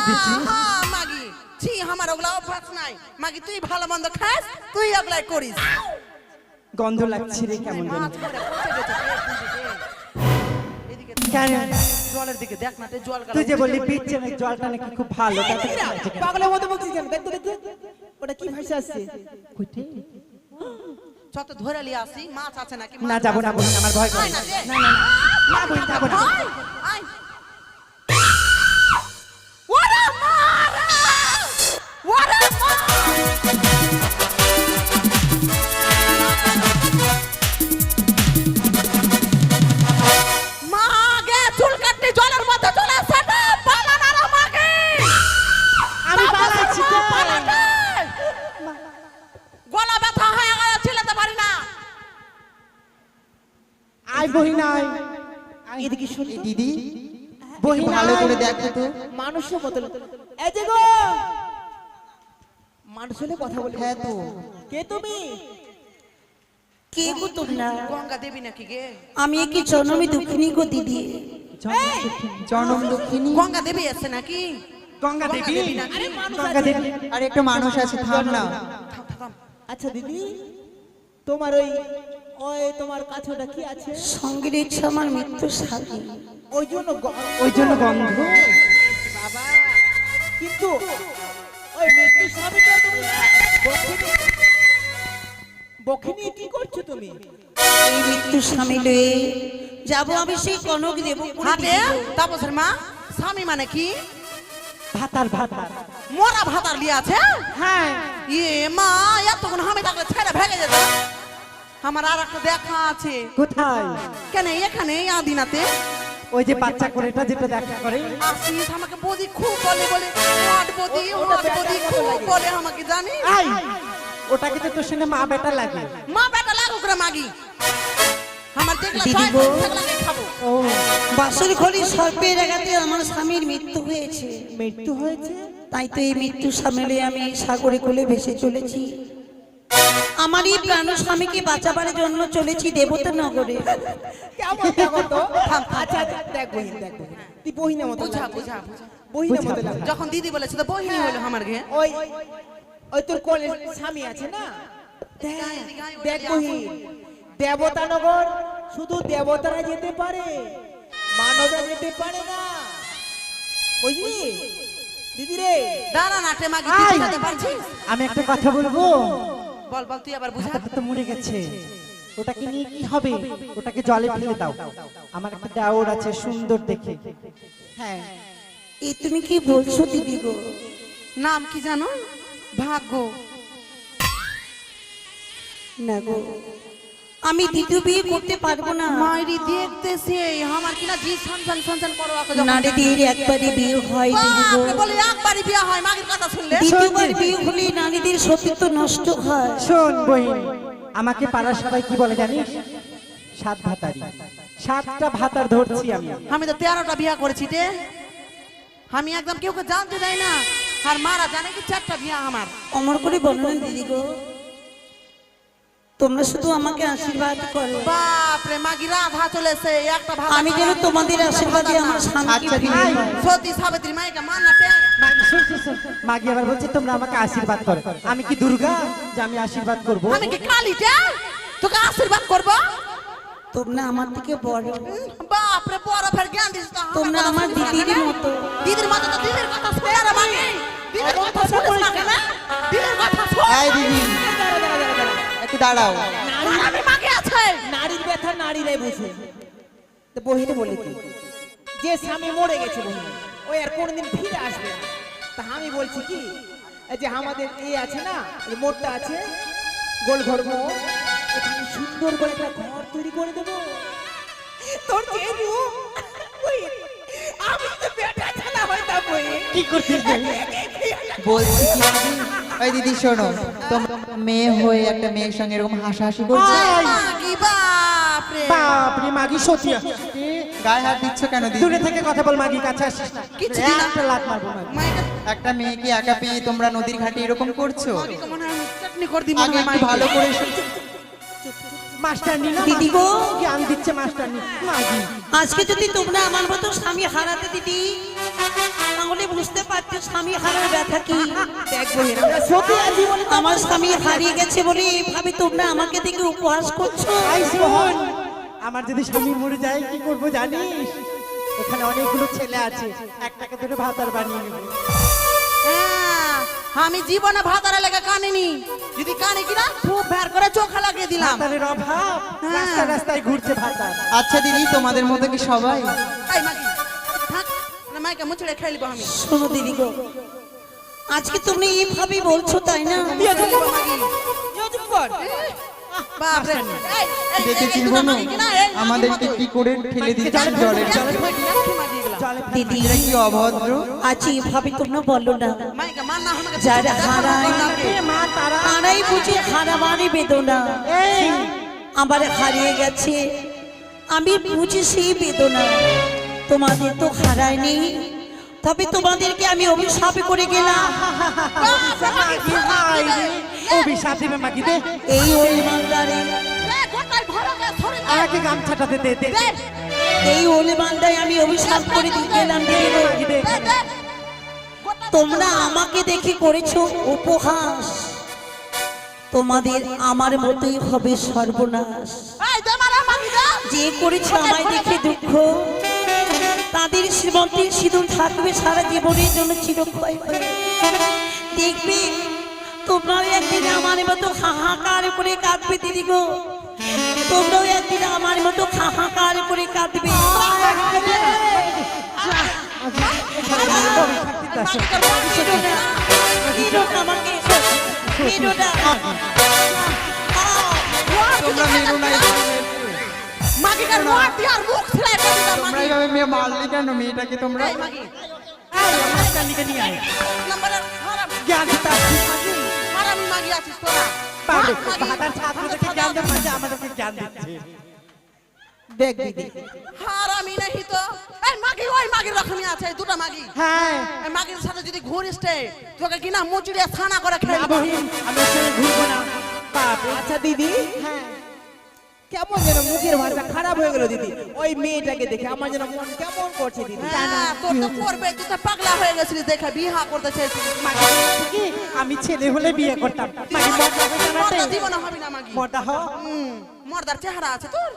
দিচ্ছি। মাগি ছি আমার ওগুলা অভ্যাস নাই মাগি তুই ভালো মন্দ খাস তুই ওগুলাই করিস গন্ধ লাগছে রে কেমন জানি। মাছ করে পচে গেছে টে, খুঁজে টে। এদিকে কেন? জলের দিকে দেখ না টে জল তুই যে বললি পিচ্ছে না জলটা নাকি খুব ভালো, তাতে কি লাগছে কেন? পাগলের মতো বলছিস কেন? দেখতে দেখতে ওটা কি ভাষা আসছে? কইতে? যত ধরে লিয়ে আসি মাছ আছে নাকি না যাবো না বলছি, আমার ভয় করে। আয় না রে। না না না বই যাবো না। আয়, আয়। ওরে মারা! ওরে মারা! মাগে চুল কাটতে জলের মধ্যে চলে আসছে না, পালা না রে মাগে! আমি পালাচ্ছি তো। পালা না! গলা ব্যথা হয়ে গেল, ছিলাতে পারি না। আই বহিন আই। এদিকে শুনি এই দিদি বহিন ভালো আই। করে দেখো তো। মানুষের মতো এই যে গো মানুষ হলে কথা বলে। হ্যাঁ তো কে তুমি? কে গো তোমরা? গঙ্গা দেবী নাকি গে? আমি কি জনমী দুঃখিনী গো দিদি। জনম দক্ষিণী। গঙ্গা দেবী আছে নাকি? গঙ্গা দেবী নাকি? গঙ্গা দেবী আর একটা মানুষ আছে, থাম না। আচ্ছা দিদি তোমার ওই ওই তোমার কাছেটা কি আছে? সঙ্গীর ইচ্ছা আমার মৃত্যু সাথী। ওই জন্য ওই জন্য গন্ধ। বাবা কিন্তু ওই মৃত্যু স্বামীটা তুমি বখিনী কি করছো তুমি? এই মৃত্যু স্বামী লয়ে যাবো আমি সেই কনক দেব। হাতে তাপসের মা স্বামী মানে কি? ভাতার ভাতার। মোরা ভাতার লিয়ে আছে? হ্যাঁ ইয়ে মা, এতক্ষণ আমি থাকলে ছেড়ে ভেঙে যেত। আমার আর একটা দেখা আছে। কোথায়? কেন এখানে এই আদিনাতে? ওই যে বাচ্চা কোলেটা যেটা দেখা করে। আসিস আমাকে বদি খুব বলে বলে, হট বদি খুব বলে আমাকে, জানিস? আই ওটাকে তো তোর সঙ্গে মা বেটা লাগে। মা বেটা লাগুক রে মাগি, আমার দেখলে দিদি ছয় গো। ছাগলাকে খাবো। ও বাসর ঘরে সর্পের আঘাতে আমার স্বামীর মৃত্যু হয়েছে। মৃত্যু হয়েছে? তাই তো এই মৃত্যু সামলে আমি সাগরে কোলে ভেসে চলেছি। আমার এই প্রাণ স্বামীকে বাঁচাবার জন্য চলেছি দেবতা নগরে। কেমন দেখো তো? আচ্ছা আচ্ছা, দেখ বহিন, দেখ বহিন, তুই বহিনের মতো বুঝা লাগছে। বুঝা বুঝা। বহিনের মতো লাগছে। যখন দিদি বলেছে তো বহিনী হলো আমার ঘে। ওই ওই তোর কোলে স্বামী আছে না, দেখ, দেখ বহিন, দেবতানগর শুধু দেবতারা যেতে পারে, মানবরা যেতে পারে না, বুঝলি দিদি রে? দাঁড়া নাটে মাগি, আই! তুই বুঝাতে পারছিস? আমি একটা কথা বলবো। বল বল, তুই আবার বুঝা। ভাতাটা তো মরে গেছে, ওটাকে নিয়ে কি হবে? ওটাকে জলে ফেলে দাও। আমার একটা দেওর আছে সুন্দর দেখে। হ্যাঁ, এই তুমি কি বলছো দিদি গো? নাম কি জানো? ভাগ্য। না গো, আমি দ্বিতীয় বিয়ে করতে পারবো না। মাইরি দেখতেছে আমার কিনা জি সনসন সনসন করো আকে যখন। নারীদের একবারই বিয়ে হয় দিদি গো। বাপরে, বলে একবারই বিয়া হয়, মাগির কথা শুনলে? দ্বিতীয়বার বিয়ে হলে নারীদের সতীত্ব নষ্ট হয়। শোন বহিন, আমাকে পাড়ার সবাই কি বলে জানিস? সাত ভাতারি। 7টা ভাতার ধরছি আমি। আমি তো 13টা বিয়া করেছি রে। আমি একদম কেউকে জানতে দেয় না, আর মারা জানে কি 4টা বিয়া আমার। অমর করে বলো না দিদি গো, তোমরা শুধু আমাকে আশীর্বাদ করো। বাপরে মাগি, রাধা চলেছে একটা ভালো। আমি যেন তোমাদের আশীর্বাদে আমার স্বামীকে আচ্ছা, ফিরে দিদি। পাই। সতী সাবিত্রী মাইকে মান্না পে। মাগি, শোন, শোন, শোন। মাগি আবার বলছে তোমরা আমাকে আশীর্বাদ করো। আমি কি দুর্গা যে আমি আশীর্বাদ করব? আমি কি কালীটা তোকে আশীর্বাদ করব? তোমরা আমার থেকে বড়, বাপরে, বড় ফের জ্ঞান দিস তো। তোমরা আমার দিদির মতো। দিদির মতো তো দিদির কথা শুনে আর মাগি, দিদির কথা শুনিস না কেন? দিদির কথা শুন। এই দিদি, দাঁড়া, দাঁড়া, দাঁড়া, দাঁড়া, একটু দাঁড়াও। আর আমি মাগি আছে। নারীর ব্যথা নারীরাই বুঝে। তো বহিনে বলে কি, যে স্বামী মরে গেছে বহিন, ওই আর কোনোদিন ফিরে আসবে না। তা আমি বলছি কি, এই যে আমাদের আছে না, এই মোড়টা আছে, গোল ঘর মোড়, ওখানে সুন্দর করে একটা ঘর তৈরি করে দেবো। তোর যে রূপ, বহিন, আমি তো বেটা ছানা হইতাম বহিন। কি করছিস বহিন? বলছি কি দিদি, ওই দিদি শোনো, তোমার মেয়ে হয়ে একটা মেয়ের সঙ্গে এরকম হাসাহাসি করছে, মাগি বাপরে। বাপরে মাগি, সত্যি গায়ে হাত দিচ্ছ কেন দিদি? দূরে থেকে কথা বল মাগি, কাছে আসিস না। কিছু দিন একটা লাত মারবো মাগি। মাইকে একটা মেয়েকে একা পেয়ে তোমরা নদীর ঘাটে এরকম করছো? মাগিকে মনে হয় আমি চাটনি করে দিব আগে একটু মাইকে। ভালো করে শোনো। মাস্টারনি না দিদি গো। জ্ঞান দিচ্ছে মাস্টারনি। মাগি আজকে যদি তোমরা আমার মতো স্বামী হারাতে দিদি, তাহলে বুঝতে পারছো স্বামী হারার ব্যথা কি। দেখ বহিন, আমরা সত্যি আছি বলে তো আমার স্বামী হারিয়ে গেছে বলে এইভাবে তোমরা আমাকে দেখে উপহাস করছো। আই শোন, আমার যদি স্বামী মরে যায় কি করবো জানিস? এখানে অনেকগুলো ছেলে আছে, একটাকে ধরে ভাতার বানিয়ে নেবো। হ্যাঁ, আমি জীবনে ভাতারে লেগে কানিনি, যদি কানে কিনা খুব ভ্যার করে চোখা লাগিয়ে দিলাম। ভাতারের অভাব, রাস্তায় রাস্তায় ঘুরছে ভাতার। আচ্ছা দিদি, তোমাদের মতো কি সবাই? এই মাগি থাক, না মাইকে মুছড়ে খেলিব আমি। শোনো দিদি গো, আজকে তুমি এইভাবে বলছো তাই না? মাগি বাপরে, এই, এই, দেখেছি এই, বোনো, মাগি কিনা, এই, মাগি আমাদেরকে মতো। কি করে ঠেলে দিচ্ছি জলে। মাগি এগুলা। জলে ফেলে দিদি এরা কি অভদ্র! আজ এইভাবে তোমরা বলো না। মাইকে মান না আমাকে যারা হারায় এ মা তারা তারাই বুঝে হারাবারই বেদনা। এই আমার হারিয়ে গেছে, আমি বুঝি সেই বেদনা। তোমাদের তো হারায়নি, তবে তোমাদেরকে আমি অভিশাপ করে গেলাম। মাগি হাই রে, অভিশাপ দিবে মাগি দে। এই ওলমালদারে, গোটাই ভরা গেছে ধরে দে। আমাকে গামছাটা দে, দে দে। দে, এই ওলমালদায় আমি অভিশাপ করে দিয়ে গেলাম দিদি গো। মাগি দে। দে, দে। গোটা তোমরা আমাকে দেখে করেছো উপহাস, তোমাদের আমার মতোই হবে সর্বনাশ। এই দে মারা মাগি দে। যে করেছে আমায় দেখে দুঃখ, তাদের শ্রীমন্তের সিঁদুর থাকবে সারা জীবনের জন্য চিরক্ষয় হয়ে। দেখবে তোমরাও একদিন আমার মতো হাহাকার করে কাঁদবে দিদি গো, তোমরাও একদিন আমার মতো হাহাকার করে কাঁদবে। আসতে আসো মাগিটার মার দিয়ে দিবি না। ভিডিওটা আমাকে ভিডিওটা তোমরা মেরো না মাগিটার মার দিয়ে আর মুখ ছেড়ে করে দিলাম তোমরা মাগি। এইভাবে মেয়ে মারলি কেন মেয়েটাকে তোমরা? এই মাগি আমার কান্দিকে নিয়ে আয় নম্বরের হারাম জ্ঞান দিতে আসছিস মাগি হারামি মাগি আছিস তোরা। পাগল মাগি, ভাতার ছাত্রদেরকে জ্ঞান দেন মাঝে আমাদেরকে জ্ঞান দিচ্ছে দেখ দিদি হারামি নাহি তো। এই মাগি ওই মাগির রকমই আছে এই দুটো মাগি। হ্যাঁ এই মাগির সাথে যদি ঘুরিস রে, তোকে কিনা মুচড়িয়ে ছানা করে খেয়ে না নেবো। বহিন আমি ওর সঙ্গে ঘুরবো না বাপরে আচ্ছা দিদি কেমন যেন মুখের ভাষা খারাপ হয়ে গেল দিদি ওই মেয়েটাকে দেখে আমার যেন মন কেমন করছে দিদি হ্যাঁ, তোর তো করবে, তুই তো পাগলা হয়ে গেছিলি দেখে বিহা করতে চেয়েছিলিস। মাগি বলেছে কি আমি ছেলে হলে বিয়ে করতাম মাগি মজা হবে জানাতে মর্দা জীবনে হবি না মাগি। মোটা হ মর্দার চেহারা আছে তোর।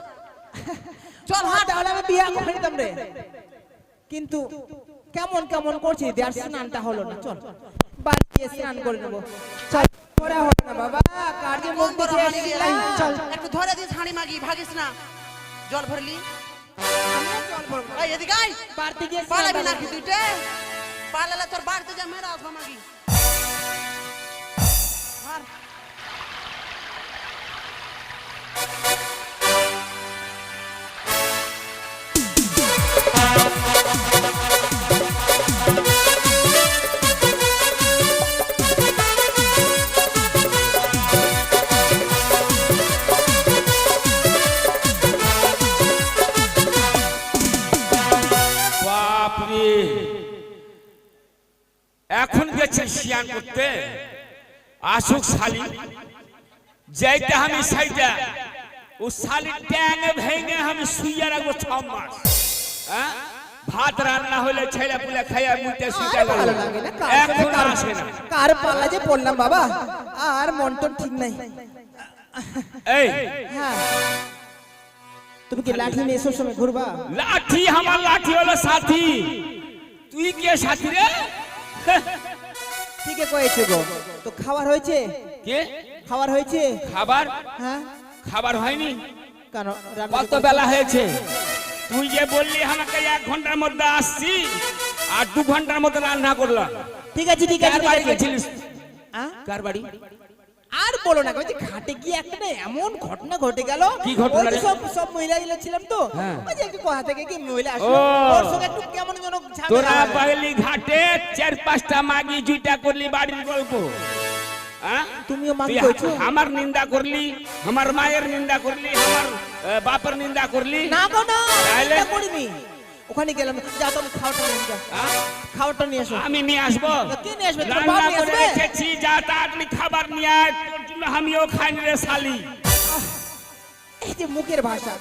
চল হাট। তাহলে আমি বিয়ে করে নিতাম রে কিন্তু কেমন কেমন করছে দিদি আর স্নানটা হলো না চল বাড়ি গিয়ে স্নান করে নেবো চল করা হলো না বাবা কার যে মুখ বড় দেখে হাঁড়ি এসেছিলাম। গেলা। চল। একটু ধরে দিস হাঁড়ি মাগি, ভাগিস না। জল ভরলি? আমিও জল ভরবো। এই এদিকে আয়। বাড়িতে গিয়ে পালাবি স্নানটা নাকি তুইটে? পালালে তোর বাড়িতে যা মেরে আসবো মাগি। আর বাপরে এখন গেছে শিয়ান করতে আসুক শালি যাইতে আমি সাইডা ও শালি ট্যাং ভেঙে আমি শুইয়া রাখবো 6 মাস। হ্যাঁ ভাত রান্না হলে ছেলে পুলে খাইয়া মুইতে শুইতে গেল ভালো লাগে না কার সাথে এখন কার- আসে না। কার পাল্লা যে পড়লাম বাবা আর মন তো ঠিক নাই এই হ্যাঁ তুমি কি লাঠি নিয়ে এসো সময় ঘুরবা লাঠি আমার লাঠি হলো সাথী, তুই কে সাথী রে? ঠিকই কয়েছে গো তো খাবার হয়েছে কে খাবার হয়েছে খাবার? হ্যাঁ খাবার হয়নি। কেন রান্না কত বেলা হয়েছে? তুই যে বললি আমাকে 1 ঘন্টার মধ্যে আসছি আর 2 ঘন্টার মধ্যে রান্না করলাম। ঠিক আছে ঠিক আছে কার বাড়ি গেছিলিস? হ্যাঁ? কার বাড়ি? আর বলো না ওই যে ঘাটে গিয়ে একটা না এমন ঘটনা ঘটে গেল কি ঘটনা ওই যে রে? সব মহিলা ছিলাম তো হ্যাঁ। ওই যে একটু কোথা থেকে কি মহিলা আসলো ও। ওর সঙ্গে একটু কেমন যেন ঝামেলা তোরা হলো। বাগলি ঘাটে 4-5টা মাগি জুইটা করলি বাড়ির গল্প। হ্যাঁ? তুমিও মাগি তুই কইছো? আমার নিন্দা করলি, আমার মায়ের নিন্দা করলি, আমার বাপের নিন্দা করলি। না গো না তাহলে? এটা করিনি ওখানে গেলাম যা তুমি খাওয়াটা নিয়ে যাও হ্যাঁ? খাওয়াটা নিয়ে এসো আমি নিয়ে আসবো। কে নিয়ে আসবে? তোর রান্না বাপ নিয়ে করে আসবে? রেখেছি, যা তাড়াতাড়ি খাবার নিয়ে আয়, তোর জন্য আমিও খাইনি রে শালি। এই যে মুখের ভাষা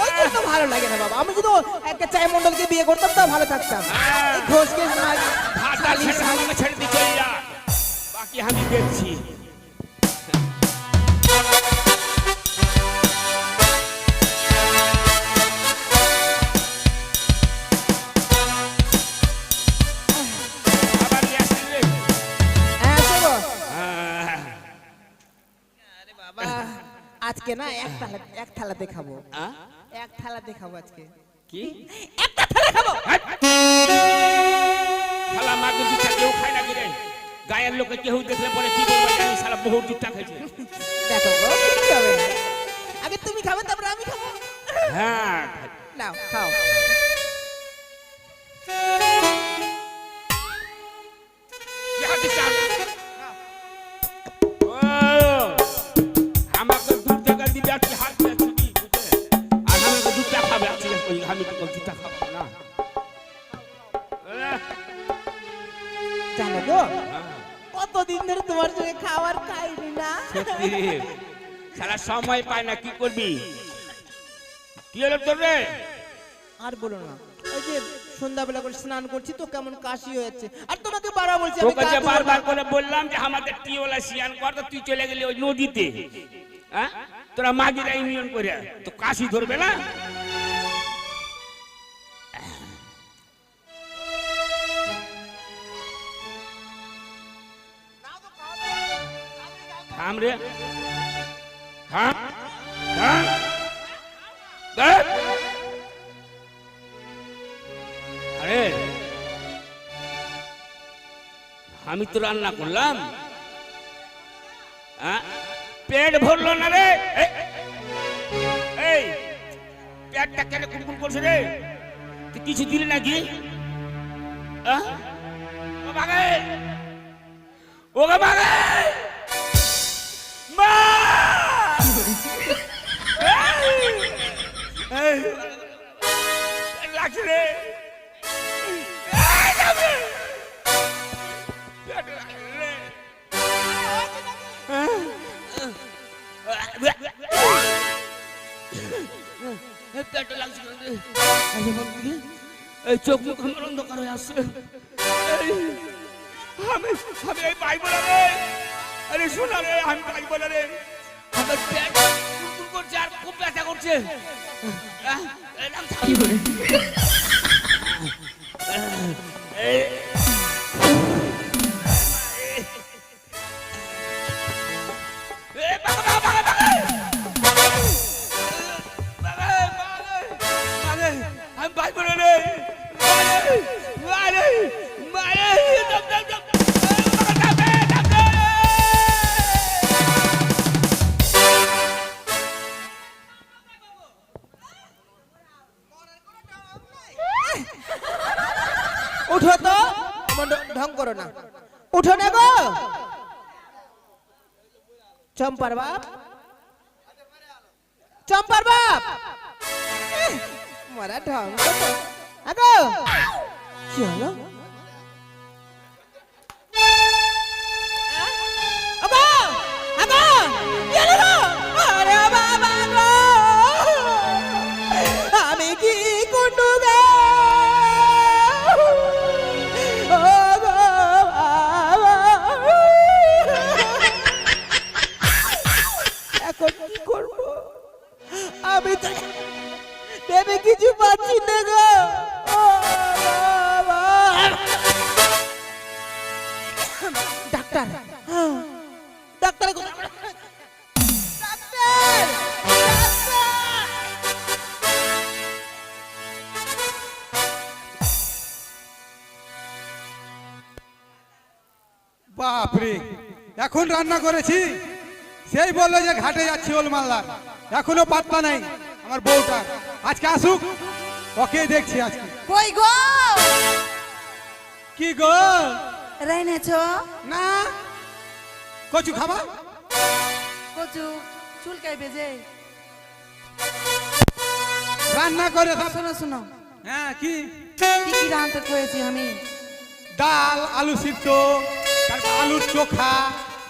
ওই জন্য ভালো লাগে না বাবা আমি যদি একটা চায় মন্ডলকে বিয়ে করতাম তাও ভালো থাকতাম হ্যাঁ। এই ঘোষকে ভাতা ছেড়ে আমাকে ছেড়ে দিয়ে চলে যা, বাকি আমি দেখছি। খাবার নিয়ে আসলি রে? হ্যাঁ চলো হ্যাঁ। বাবা আজকে না এক থালাতে খাবো হ্যাঁ? এক থালাতে খাবো আজকে কি? একটা থালা খাবো শালা মাগুর দুধটা কেউ খায় না কি রে? গায়ের লোকে কেউ দেখলে পরে কি বলবে জানি শালা বহু দুধটা খাইছে। দেখো গো কিচ্ছু হবে না আগে তুমি খাবে তারপরে আমি খাবো হ্যাঁ নাও খাও কি হাতে চাপ? ও, আমাকে দুধ টাকা দিবে আর কি হাত দিয়ে ছুটি বুঝলে? আর আমাকে দুধটা খাবে আজকে ওই আমি তো দুধটা খাবো না। জানো গো কতদিন ধরে তোমার সঙ্গে খাবার খাইনি না সত্যি রে, সারা সময় পায় না, কি করবি? কি হলো তোর রে? আর বলো না ওই যে সন্ধ্যাবেলা করে স্নান করছি তো কেমন কাশি হয়েছে আর তোমাকে বারবার বলছি আমি তোকে গা যে ধোবো বারবার না। করে বললাম যে আমাদের টিওলা সিয়ান কর, তো তুই চলে গেলি ওই নদীতে। হ্যাঁ, তোরা মাগিরা ইউনিয়ন করে তো কাশি ধরবে না? থাম রে, থাম, থাম, দেখ। আরে আমি তো রান্না করলাম, হ্যাঁ? পেট ভরলো না রে। এই পেটটা কেন কুনকুন করছে রে? তুই কিছু দিলি নাকি? ও বাগে, ও বাগে, মা! লাগছে রে। চোখ মুখ আমার অন্ধকার হয়ে আসছে। আমি এই পাইব না রে। আরে শোনা রে, আমি পাইব না রে। আমার পেট কুরকুর করছে আর খুব ব্যথা করছে। আমি পাইব না রে। উঠো তো, আমার ঢং করো না। উঠো না গো চম্পার বাপ, চম্পার বাপ। মারা ঢং করো। আগো কি হলো? আগো আগো কি হলো গো? আরে বাবা গো, আমি কি করবো গো? এখন কি করবো? আমি তো ভেবে কিছু পাচ্ছি না গো। ডাক্তার, ডাক্তার, ডাক্তার, বাপরে, এখন রান্না করেছি, সেই বললো যে ঘাটে যাচ্ছি ওল মাল্লা, এখনো পাত্তা নাই আমার বউটা। আজকে আসুক, ওকে দেখছি আজকে। কই গো কি গো? রাইনেছো? না, কচু খাবা? কচু চুলকাই বেজে। রান্না করে সব- শোনো শোনো, হ্যাঁ কি? কি কি রান্না করেছি আমি? ডাল, আলু সিদ্ধ, তারপর আলুর চোখা,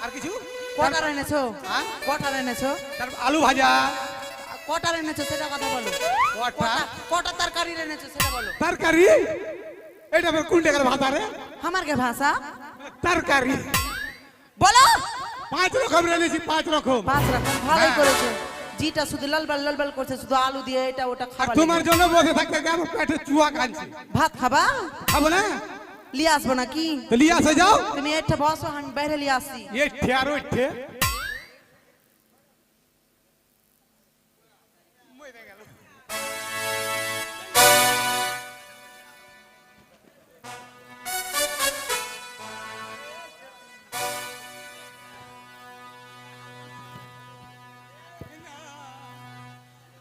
আর কিছু? কটা এনেছো? হ্যাঁ? কটা এনেছো? তারপর আলু ভাজা। কটা এনেছো সেটা কথা বলো। কটা? কটা তরকারি এনেছো সেটা বলো। তরকারি? এটা আবার কোন টাকার ভাত রে? আমার কে ভাষা তরকারি বলো। 5 রকম রেনেছি, 5 রকম। 5 রকম, ভালোই হ্যাঁ। করেছো। জিটা শুধু লালবাল করছে, শুধু আলু দিয়ে এটা ওটা আর খাবার। তোমার জন্য বসে থাকতে গিয়ে আমার পেটে চুয়া কানছে। ভাত খাবা? খাবো না? লিয়ে আসবো নাকি? তো লিয়ে আসে যাও। তুমি একটা বসো, আমি বাইরে লিয়ে আসি। এঠে আর ওঠে।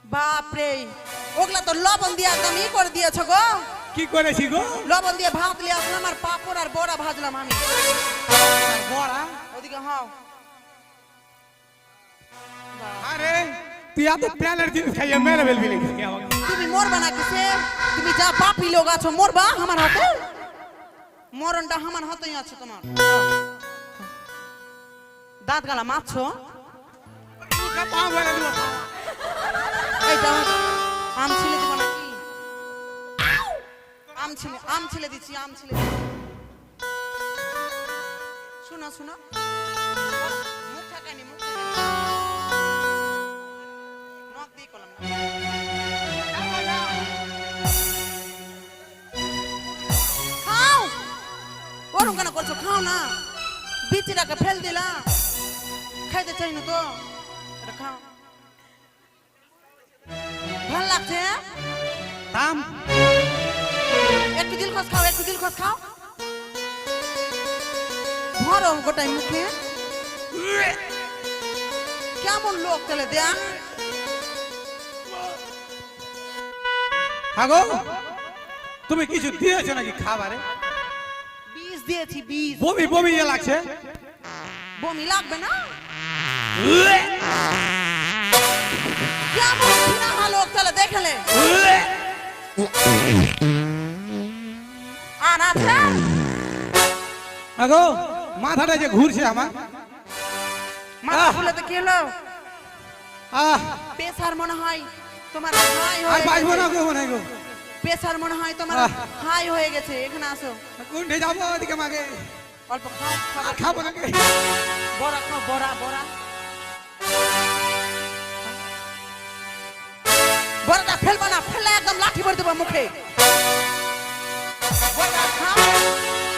বাপরে, ওগুলা তো লবণ দিয়ে একদম ই করে দিয়েছো গো। কি করেছি গো? লবণ দিয়ে ভাত লিয়ে আসলাম আর পাপড় আর বড়া ভাজলাম আমি। বড়া? ওদিকে হও। আরে তুই এত প্যানের জিনিস খাইয়ে মেরে ফেলবি নাকি আমাকে? তুমি মরবা নাকি সে? তুমি যা পাপি লোক আছো, মরবা আমার হাতে? মরণটা আমার হাতেই আছে তোমার। দাঁত গালা মারছো? পা বলে দিল। এইটা আম ছিলে দিব নাকি? আম ছিলে দিচ্ছি, আম ছিলে দিচ্ছি। শোনো শোনো, মুখ ঠাকানি, মুখ ঠাকানি। নখ দিয়ে করলাম না। খাও, ওরকম কেন করছো? খাও না, বিচিটাকে ফেল দিলা। খাইতে চাই না তো, এটা খাও। ভাল লাগছে? থাম। একটু দিলখোশ খাও, একটু দিলখোশ খাও। ধরো গোটাই মুখে কেমন লোক তাহলে দেখ আগো তুমি কিছু দিয়েছো নাকি খাবারে? বিষ দিয়েছি বিষ বমি বমি ইয়ে লাগছে। বমি লাগবে না কেমন ঘৃণা লোক তাহলে দেখলে আর আছে আগো মাথাটা যে ঘুরছে আমার। মাথা ফুলেতে কি হলো আহ প্রেসার মনে হয় তোমার হাই আর হয়ে বাঁচবো না গেছে গো মনে হয় গো। প্রেসার মনে হয় তোমার হাই হয়ে গেছে এখানে আসো কোনটা যাবো ওদিকে মাগে? অল্প খাও আর খাবো নাকি? বড়া খাও বড়া বড়া বড়াটা ফেলবা না ফেলে একদম লাঠি ভরে দেবো মুখে বড়া খাও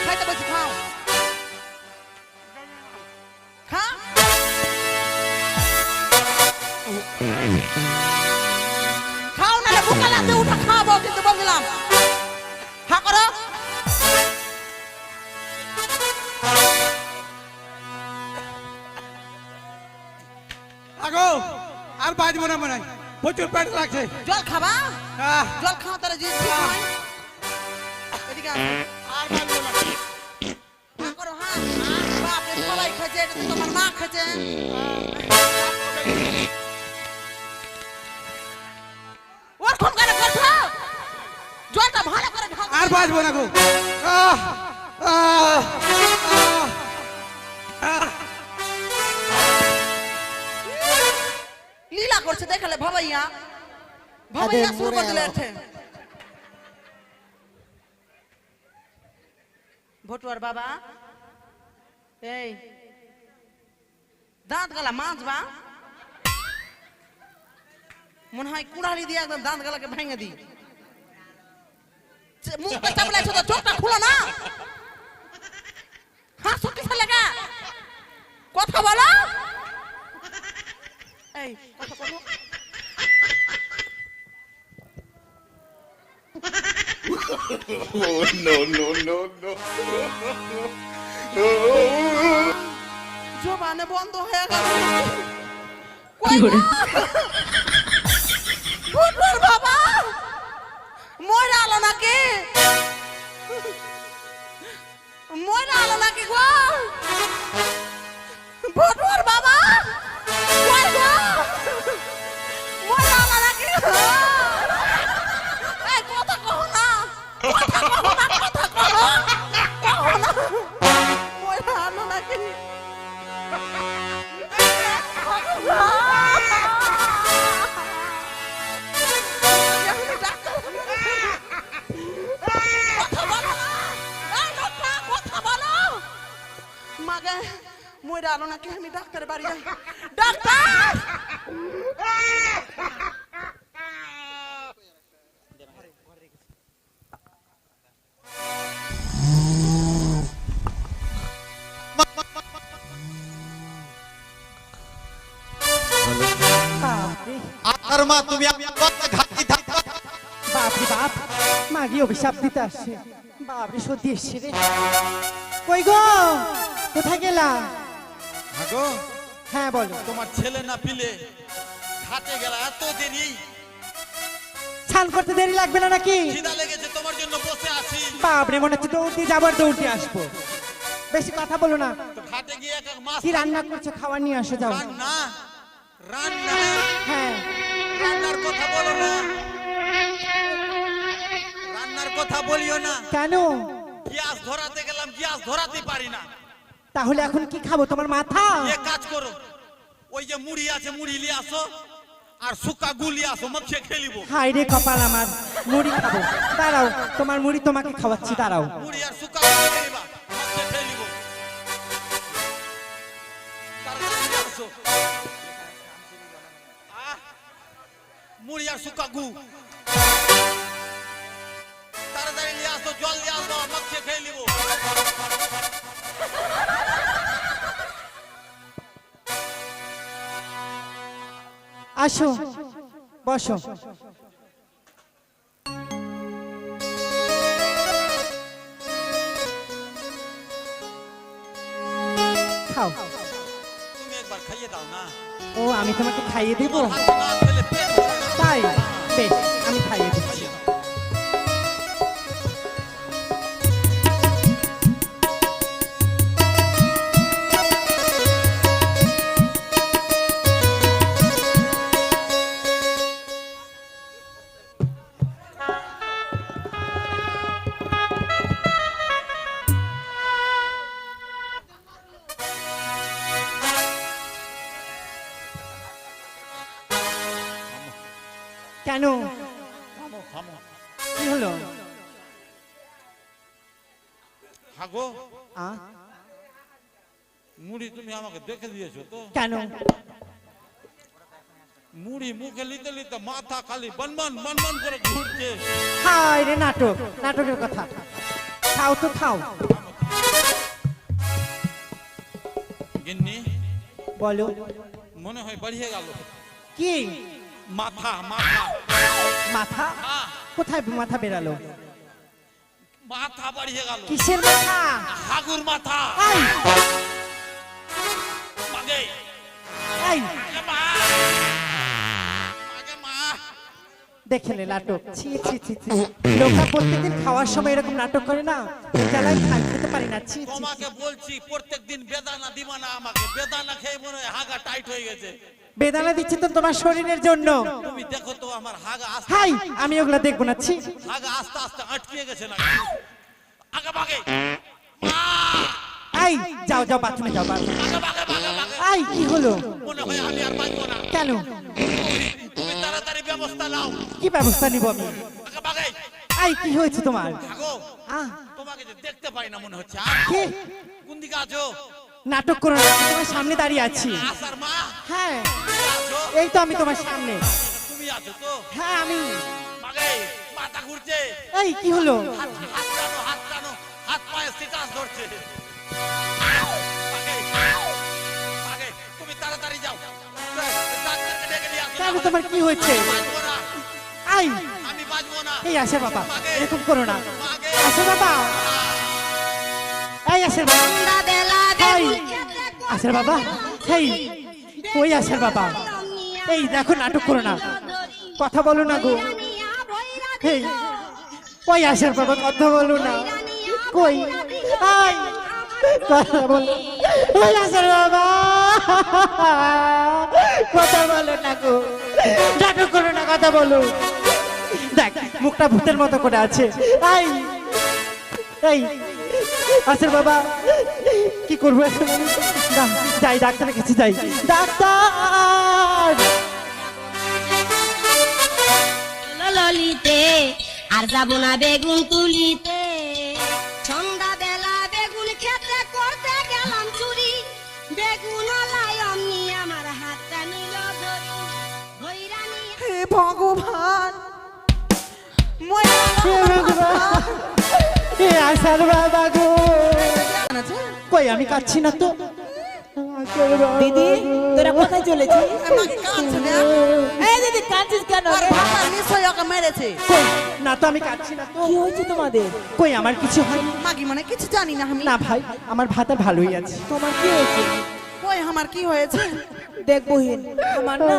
খাইতে বলছি খাও খা খাও না বুকা লাগতে উঠা খাবো কিন্তু বললাম হা করো আগো আর বাঁচবো না মনে হয়, প্রচুর পেট লাগছে। জল খাবা আহ, জল খাও তাহলে যদি ঠিক হয় এদিকে আসো আর বাঁচবো না। হা করো হা বাপরে সবাই খেয়েছে এটা তো তোমার মা খেয়েছে ওরকম করে করছো জলটা ভালো করে ঢাল আর বাঁচবো না গো। আহ, আহ, আহ, আহ। লীলা করছে দেখালে ভাবাইয়া ভাবাইয়া শুরু করে দিলে এতে ভটুয়ার বাবা এই দাঁত গালা মাছবা মনে হয় কুড়ালি দিয়ে একদম দাঁত গালাকে ভেঙে দি মুখটা চাপলাইছো তো চোখটা খুলো না হাসো কিসে লাগা কথা বলো এই কথা বলো জবানে বন্ধ হয়ে গেল কই গো? ভুটুর বাবা মরে আলো নাকি মরে আলো নাকি গো ভুটুর বাবা কই গো মরে আলো নাকি এই কথা কও না কথা কও না কথা কও কও না মরে আলো নাকি মাগে মইরা আলো নাকি আমি ডাক্তারের বাড়ি যাই ডাক্তার বাপরে আর মা তুমি আমার কথা ঘাটি থাকো বাপরে বাপ মাগি অভিশাপ দিতে আসছে বাপরে সত্যি এসছে রে কই গো কোথায় গেলা আগো হ্যাঁ বলো তোমার ছেলে না পিলে ঘাটে গেল এত দেরি স্নান করতে দেরি লাগবে না নাকি খিদা লেগেছে তোমার জন্য বসে আছি বাপরে মনে হচ্ছে দৌড়তে যাবার দৌড়তে আসবো বেশি কথা বলো না তো ঘাটে গিয়ে এক এক মাছ কি রান্না করছো খাবার নিয়ে আসো যাও রান্না রান্না হ্যাঁ রান্নার কথা বলো না রান্নার কথা বলিও না কেন গ্যাস ধরাতে গেলাম গ্যাস ধরাতে পারি না তাহলে এখন কি খাবো তোমার মাথা এক কাজ করো ওই যে মুড়ি আছে মুড়ি নিয়ে আসো আর শুকা গুলি আসো মাখিয়ে খেলিব হাই রে কপাল আমার মুড়ি খাবো দাঁড়াও তোমার মুড়ি তোমাকে খাওয়াচ্ছি দাঁড়াও মুড়ি আর শুকা গুলি খেলিবা মাখিয়ে খেলিব তাড়াতাড়ি নিয়ে আসো মুড়ি আর শুকা গু তাড়াতাড়ি নিয়ে আসো জল নিয়ে আসো মাখিয়ে খেলিব আসো বসো খাও। তুমি একবার খাইয়ে দাও না। ও আমি তোমাকে খাইয়ে দেব? তোমার হাতে না খেলে পেট ভরে না। তাই বেশ, আমি খাইয়ে দিচ্ছি। কেন, থামো থামো। কি হলো? হাগো, আ? মুড়ি তুমি আমাকে দেখে দিয়েছো তো? কেন? মুড়ি মুখে নিতে নিতে মাথা খালি বনবন বনবন করে ঘুরছে। হায় রে নাটক, নাটকের কথা। খাও তো খাও। গিন্নি, বলো। মনে হয় বাড়িয়ে গেল। কি? মাথা মাথা মাথা? হ্যাঁ, কোথায় মাথা বেরালো? মাথা বাড়িয়ে গেল। কিসের মাথা? হাগুর মাথা। এই, মাগে এই, মাগে মা, মাগে মা। দেখেলে নাটক। ছি ছি ছি ছি। লোকা প্রত্যেকদিন খাওয়ার সময় এরকম নাটক করে না, জ্বালায় খাই খেতে পারি না। ছি ছি ছি। তোমাকে বলছি প্রত্যেকদিন বেদানা দিবা না আমাকে। বেদানা খেয়ে মনে হয় হাগা টাইট হয়ে গেছে। বেদানা দিচ্ছে তো তোমার শরীরের জন্য। তুমি দেখো তো আমার হাগা আস্তে হাই, আমি ওগুলা দেখবো না। ছি। হাগা আস্তে আস্তে আটকে গেছে না। আগে ভাগে এই, যাও যাও বাথরুমে যাও, বাথরুমে। আগে ভাগে ভাগে ভাগে। এই, কি হলো? মনে হয় আমি আর বাঁচবো না। কেন? তুমি তাড়াতাড়ি ব্যবস্থা নাও। কি ব্যবস্থা নিব আমি? আগে ভাগে। এই, কি হয়েছে তোমার? হাগো, আহ, তোমাকে যে দেখতে পাই না মনে হচ্ছে। কে? কোন দিকে আছো? নাটক করো না, আমি তোমার সামনে দাঁড়িয়ে আছি। আসার মা হ্যাঁ, আছো? এই তো আমি তোমার সামনে। তুমি আছো তো? হ্যাঁ আমি। মাগে মাথা ঘুরছে। এই, কি হলো? হাত হাত টানো, হাত টানো, হাত পায়ে সিটাস ধরছে। মাগে, মাগে, তুমি তাড়াতাড়ি যাও। ডাক্তারকে ডেকে নিয়ে আসো। কেন, তোমার কি হয়েছে? বাঁচবো না, এই, আমি বাঁচবো না। এই আসে বাবা, এরকম করো না। মাগে, আসে বাবা, এই আসে বাবা, এই আসে বাবা, এই ওই আসে বাবা। এই দেখো, নাটক করো না, কথা বলো না গো। এই ওই আসে বাবা, কথা বলো না। কই? এই কথা বলো। ওই আসে বাবা, কথা বলো না গো। নাটক করো না, কথা বলো। দেখ, মুখটা ভূতের মতো করে আছে। এই এই আসের বাবা, কি করবো এখন আমি? না, যাই ডাক্তারের কাছে যাই। ডাক্তার! ললিতে আর যাব না বেগুন তুলিতে, সন্ধ্যা বেলা বেগুন খেতে করতে গেলাম চুরি, বেগুন লাই অমনি আমার হাতটা নিল ধরি, ভৈরা নিয়ে হে ভগবান, মরে হে ভগবান! হে আশার বাবা গো! কই, আমি কাচ্ছি না তো। আশার বাবা দিদি, গো। তোরা কোথায় চলেছিস? আমাকে কাঁদছে না? এই দিদি, কাঁদছিস কেন? আর ভাতা নিশ্চয়ই ওকে মেরেছে। কই, না তো, আমি কাচ্ছি না তো। কি হয়েছে তোমাদের? কই, আমার কিছু হয়নি। মাগি মানে কিছু জানি না আমি। না ভাই, আমার ভাতা ভালোই আছে। তোমার কি হয়েছে? কই আমার কি হয়েছে? দেখ বহিন, আমার না,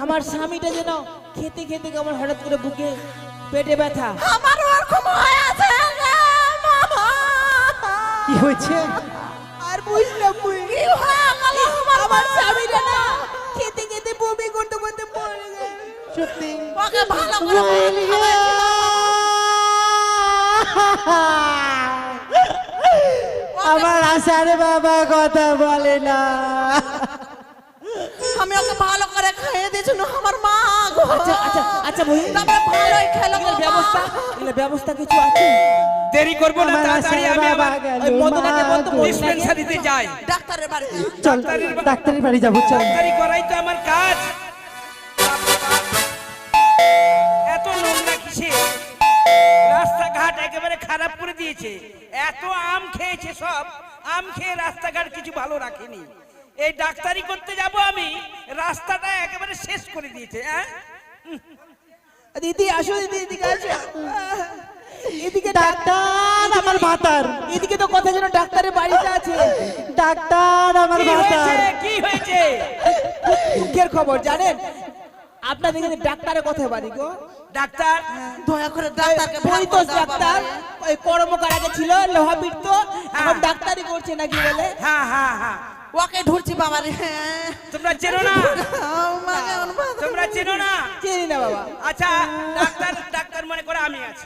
আমার স্বামীটা যেন খেতে খেতে কেমন হঠাৎ করে বুকে পেটে ব্যথা। আমার ওরকম হয়ে আছে রে মামা। কি হয়েছে? আর বুঝলাম কি হয়ে গেল আমার স্বামীটা না খেতে খেতে বমি করতে করতে মরে গেল। সত্যি? ওকে ভালো করে আমার আশার বাবা কথা বলে না। আমি ওকে ভালো করে খাইয়ে দিয়েছি না আমার মা গো। আচ্ছা আচ্ছা আচ্ছা বহিন, তবে ভালোই খেলো গো মা। ব্যবস্থা কিছু আছে? দেরি করবো না, আমার তাড়াতাড়ি আশার আমি বাবা আমার গেল, ওই মদনাকে মা বলতো গো। বল। ডিসপেন্সারিতে যাই। ডাক্তারের বাড়িতে। চল, ডাক্তারের বাড়ি যাবো, চল। তাড়াতাড়ি করাই তো আমার কাজ। এত নোংরা কিসে? রাস্তাঘাট একেবারে খারাপ করে দিয়েছে। এত আম খেয়েছে সব, আম খেয়ে রাস্তাঘাট কিছু ভালো রাখেনি। এই ডাক্তারি করতে যাব আমি, রাস্তাটা একেবারে শেষ করে দিয়েছে। হ্যাঁ, দিদি আসো, দিদি এদিকে আসো। এদিকে ডাক্তার আমার ভাতার, এদিকে তো কথা যেন ডাক্তারের বাড়িতে আছে। ডাক্তার আমার কি ভাতার। হয়েছে কি হয়েছে? দুঃখের খবর জানেন, আপনাদের এখানে ডাক্তারের কথা বাড়ি গো। ডাক্তার দয়া করে ডাক্তারকে ভাগ পরিতোষ করে দাও বাবা। ডাক্তার ওই কর্মকার আগে ছিল লোহা পিটত, এখন ডাক্তারি করছে নাকি বলে। হ্যাঁ হ্যাঁ হ্যাঁ, ওকে ঢুরছি বাবা রে। তোমরা চেনো না? আমাকে অনুভব তোমরা চেনো না? চিনি না বাবা। আচ্ছা ডাক্তার ডাক্তার মনে করে আমি আছি।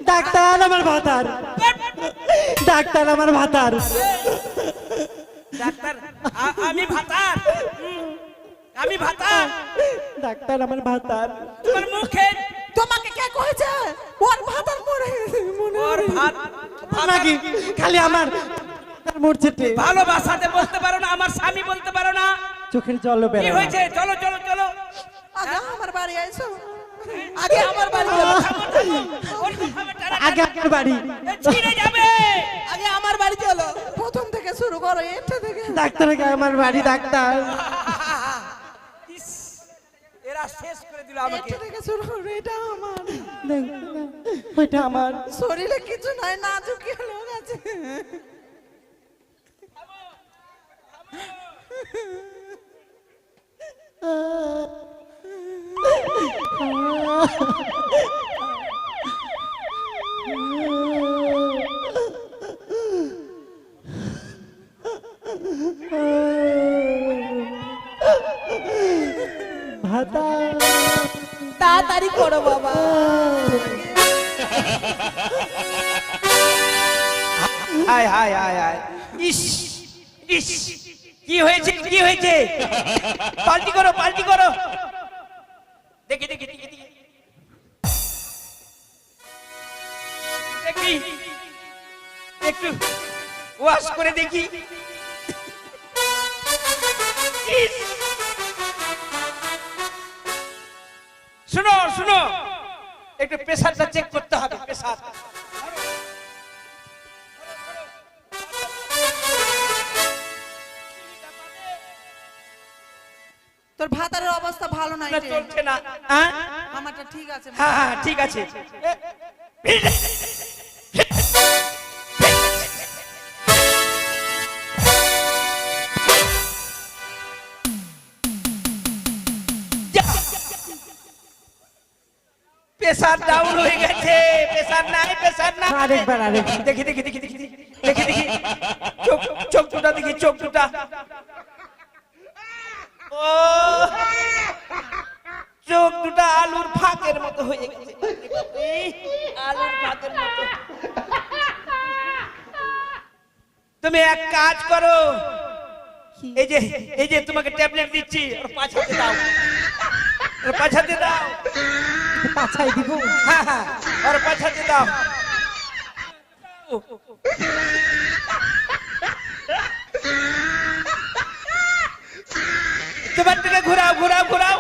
ডাক্তার আমার ভাতার, ডাক্তার আমার ভাতার। ডাক্তার আমি ভাতার, আমি ভাতার। ডাক্তার আমার ভাতার। তোমার মুখে তোমাকে কে কইছে ওর ভাতার পড়ে মনে ওর ভাত নাকি খালি আমার মরছেটে। ভালোবাসাতে বলতে পারো না, আমার স্বামী বলতে পারো না? চোখের জল কি বেরোয়। হয়েছে? চলো চলো চলো। আগে আমার বাড়ি আইছো। আগে আমার বাড়ি চলো। আগে আগের বাড়ি। ছিঁড়ে যাবে। আগে আমার বাড়ি চলো। প্রথম থেকে শুরু করো, এটা থেকে। ডাক্তার আগে আমার বাড়ি। ডাক্তার ইস, এরা শেষ করে দিল আমাকে। এটা থেকে শুরু করো, এটা আমার। ওইটা আমার। শরীরে কিছু নাই, নাজুকি লোক আছে। ভাতার। তাড়াতাড়ি করো বাবা। হায় হায় হায় হায়, ইস ইস, কি হয়েছে কি হয়েছে? পাল্টি করো পাল্টি করো। দেখি দেখি দেখি দেখি দেখি, একটু ওয়াশ করে দেখি। ইস, শুনো শুনো, একটু প্রেসারটা চেক করতে হবে। প্রেসার তোর ভাতারের অবস্থা ভালো নাই রে। চলছে না। হ্যাঁ আমারটা ঠিক আছে। হ্যাঁ হ্যাঁ ঠিক আছে। প্রেসার ডাউন হয়ে গেছে। প্রেসার নাই, প্রেসার নাই। আরেকবার আরেকবার। দেখি দেখি দেখি দেখি দেখি দেখি, চোখ চোখ দুটা দেখি, চোখ দুটা। ও, চোখ দুটা আলুর ফাঁকের মতো হয়ে গেছে। আলুর ফাঁকের মতো। তুমি এক কাজ করো, এই যে তোমাকে ট্যাবলেট দিচ্ছি, ওর পাছাতে দাও, ওর পাছাতে দাও। পাছাই দিব। হ্যাঁ হ্যাঁ, ওর পাছাতে দাও। তোমার থেকে ঘুরাও ঘুরাও ঘুরাও।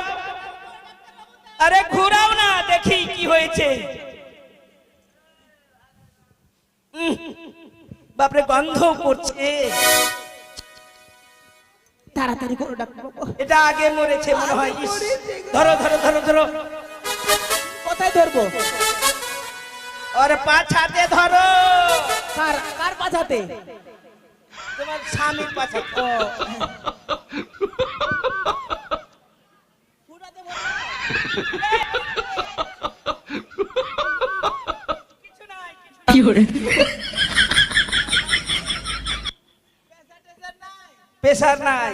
আরে ঘুরাও না, দেখি কি হয়েছে। বাপরে, গন্ধ করছে। তাড়াতাড়ি করো ডাক্তার বাবু। এটা আগে মরেছে মনে হয়। ইস, ধরো ধরো ধরো ধরো। কোথায় ধরবো? ওর পাছাতে ধরো। কার কার পাছাতে? তোমার স্বামীর পাছাতে। কি করে? প্রেসার নাই,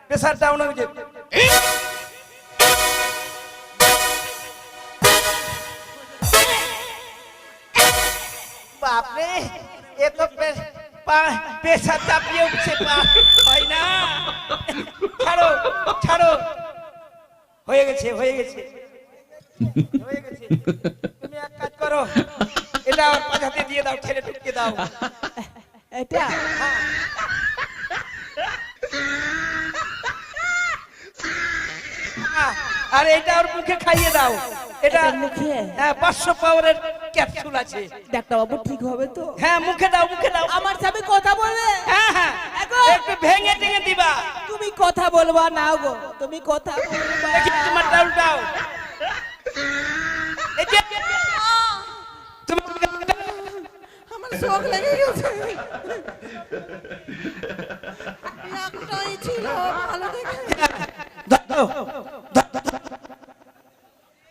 প্রেসার ডাউন হয়ে যাবে। বাপরে, এ তো প্রেসার চাপিয়ে উঠছে। হয় না, ছাড়ো ছাড়ো। হয়ে গেছে হয়ে গেছে হয়ে গেছে। তুমি এক কাজ করো, এটা ওর পাছাতে দিয়ে দাও, ঠেলে টুকিয়ে দাও। এটা আর এটা ওর মুখে খাইয়ে দাও। এটা এটা মুখে? হ্যাঁ, 500 পাওয়ারের ক্যাপসুল আছে। ডাক্তার বাবু ঠিক হবে তো? হ্যাঁ, মুখে দাও মুখে দাও। আমার সাথে কথা বলবে? হ্যাঁ হ্যাঁ, একটু ভেঙে টেঙে দিবা। তুমি কথা বলবা না গো, তুমি কথা বলবা। দেখি তোমার দাও দাও। এই যে তোমার শোক লেগে গেছে একটাই ছিল ভালো দেখে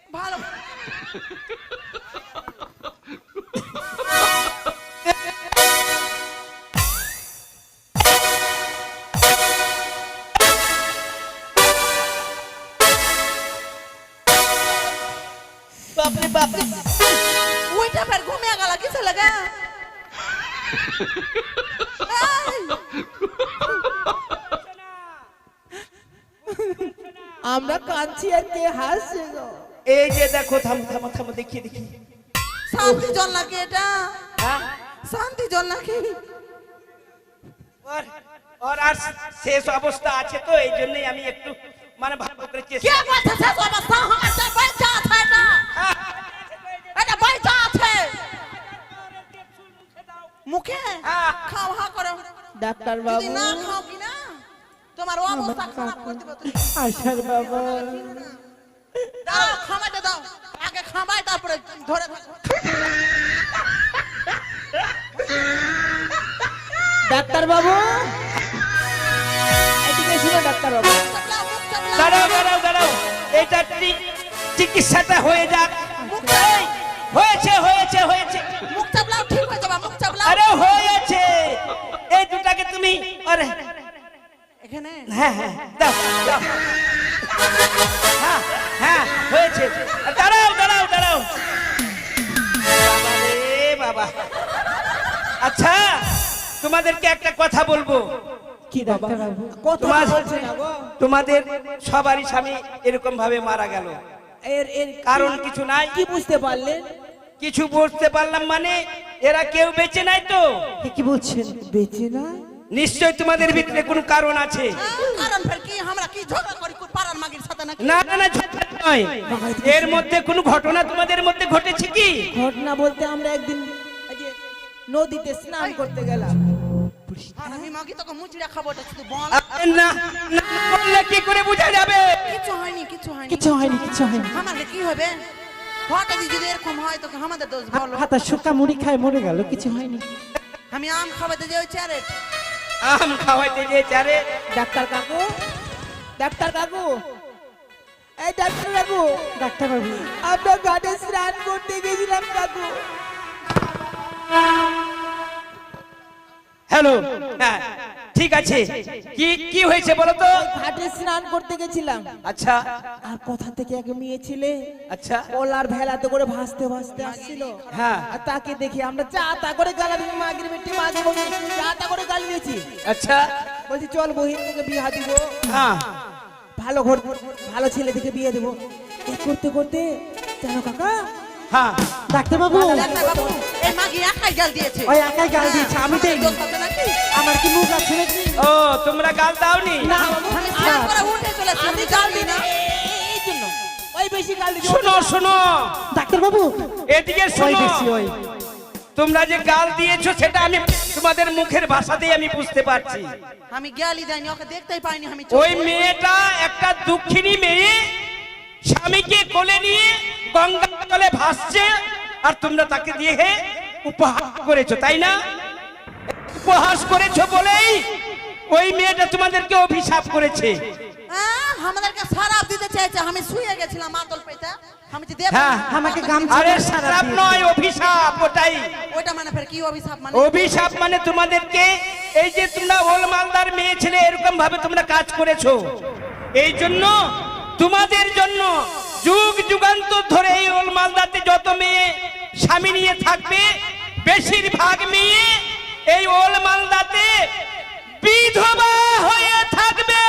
ভালো বাপরে বাপরে ওইটা ফের ঘুমিয়ে গেল কিসে লাগা আমরা কাঁদছি আর কে হাসছে গো? এই যে দেখো থামো থামো থামো দেখি দেখি শান্তি জল নাকি এটা শান্তি জল নাকি ওর আর শেষ অবস্থা আছে তো এই জন্যই আমি একটু মানে ভালো করে কে চেষ্টা বলছে শেষ অবস্থা আমার বাচ্চা আছে এটা বাচ্চা আছে মুখে খাও হা করো ডাক্তার যদি বাবু না খাও কি না তোমার অবস্থা খারাপ করে দিবে তুমি আশার বাবা দাও খামাইতে দাও আগে খামাই তারপরে ধরে ডাক্তার বাবু এদিকে শুনো ডাক্তার বাবু দাঁড়াও দাঁড়াও দাঁড়াও এটা চিকিৎসাটা হয়ে যাক এই, হয়েছে হয়েছে হয়েছে মুখ চাপলাও ঠিক হয়ে যাবে মুখ চাপলাও আরে হয়েছে এই দুটাকে তুমি আরে এখানে হ্যাঁ হ্যাঁ দাও দাও হ্যাঁ হ্যাঁ হয়েছে দাঁড়াও দাঁড়াও দাঁড়াও বাবা রে বাবা আচ্ছা তোমাদেরকে একটা কথা বলবো কি ডাক্তার বাবু তোমার তোমাদের সবারই স্বামী এরকম ভাবে মারা গেল এর এর কারণ কিছু নাই কি বুঝতে পারলেন? কিছু বুঝতে পারলাম মানে এরা কেউ বেঁচে নাই তো এ কি বলছেন বেঁচে না নিশ্চয় তোমাদের ভিতরে কোনো কারণ আছে কারণ ফের কি আমরা কি ঝগড়া করি পাড়ার মাগির সাথে নাকি না না না ঝগড়া নয় এর মধ্যে কোনো ঘটনা তোমাদের মধ্যে ঘটেছে কি ঘটনা বলতে আমরা একদিন এই যে নদীতে স্নান করতে গেলাম আর আমি মাগি তোকে মুচড়া খাবো এটা শুধু বল আরে না না বললে কি করে বোঝা যাবে কিছু হয়নি কিছু হয়নি কিছু হয়নি কিছু হয়নি আমাদের কি হবে হঠাৎ যদি এরকম হয় তোকে আমাদের দোষ বলো হাতা শুকা মুড়ি খায় মরে গেল কিছু হয়নি আমি আম খাওয়াতে যে ওই চেয়ারে আম খাওয়াইতে যে চারে ডাক্তার কাকু ডাক্তার কাকু এই ডাক্তার কাকু ডাক্তার বাবু আমরা ঘাটে স্নান করতে গেছিলাম কাকু হ্যালো হ্যাঁ ঠিক আছে কি কি হয়েছে বলো তো ঘাটে স্নান করতে গেছিলাম আচ্ছা আর কোথা থেকে এক মেয়ে ছিলে আচ্ছা ওলার ভেলাতে করে ভাসতে ভাসতে আসছিল হ্যাঁ আর তাকে দেখি আমরা চা তা করে গালা দিই মাগির বেটি মাঝে বসে চা তা করে গালি দিয়েছি আচ্ছা বলছি চল বহির থেকে বিয়ে দিব হ্যাঁ ভালো ঘর ভালো ছেলে থেকে বিয়ে দেবো এই করতে করতে জানো কাকা হ্যাঁ ডাক্তার বাবু ডাক্তার বাবু এই মাগি একাই গাল দিয়েছে ওই একাই গাল দিয়েছে আমি দেই দোষ আছে নাকি আমার কি মুখ আছে নাকি ও তোমরা গাল দাওনি না আমি স্নান করে উঠে চলেছি আমি গাল দিই না এই জন্য ওই বেশি গাল দিয়েছে শোনো শোনো ডাক্তার বাবু এদিকে ওই শোনো বেশি ওই তোমরা যে গাল দিয়েছো সেটা আমি তোমাদের মুখের ভাষাতেই আমি বুঝতে পারছি আমি গালি দেয়নি ওকে দেখতেই পাইনি আমি ওই মেয়েটা একটা দুঃখিনী মেয়ে স্বামীকে কোলে নিয়ে গঙ্গা জলে ভাসছে আর তোমরা তাকে দিয়ে উপহাস করেছো তাই না উপহাস করেছো বলেই ওই মেয়েটা তোমাদেরকে অভিশাপ করেছে আমাদেরকে সারাপ দিতে চাইছে আমি শুয়ে গেছিলাম মাতল পেতে আমি যে দেব হ্যাঁ আমাকে গামছা আরে দিয়ে সারা সারাপ দিয়েছে। নয় অভিশাপ ওটাই ওইটা মানে ফের কি অভিশাপ মানে অভিশাপ মানে তোমাদেরকে এই যে তোমরা ওল মালদার মেয়ে ছেলে এরকম ভাবে তোমরা কাজ করেছো এই জন্য তোমাদের জন্য যুগ যুগান্তর ধরে এই ওল মালদাতে যত মেয়ে স্বামী নিয়ে থাকবে বেশিরভাগ মেয়ে এই ওল মালদাতে বিধবা হয়ে থাকবে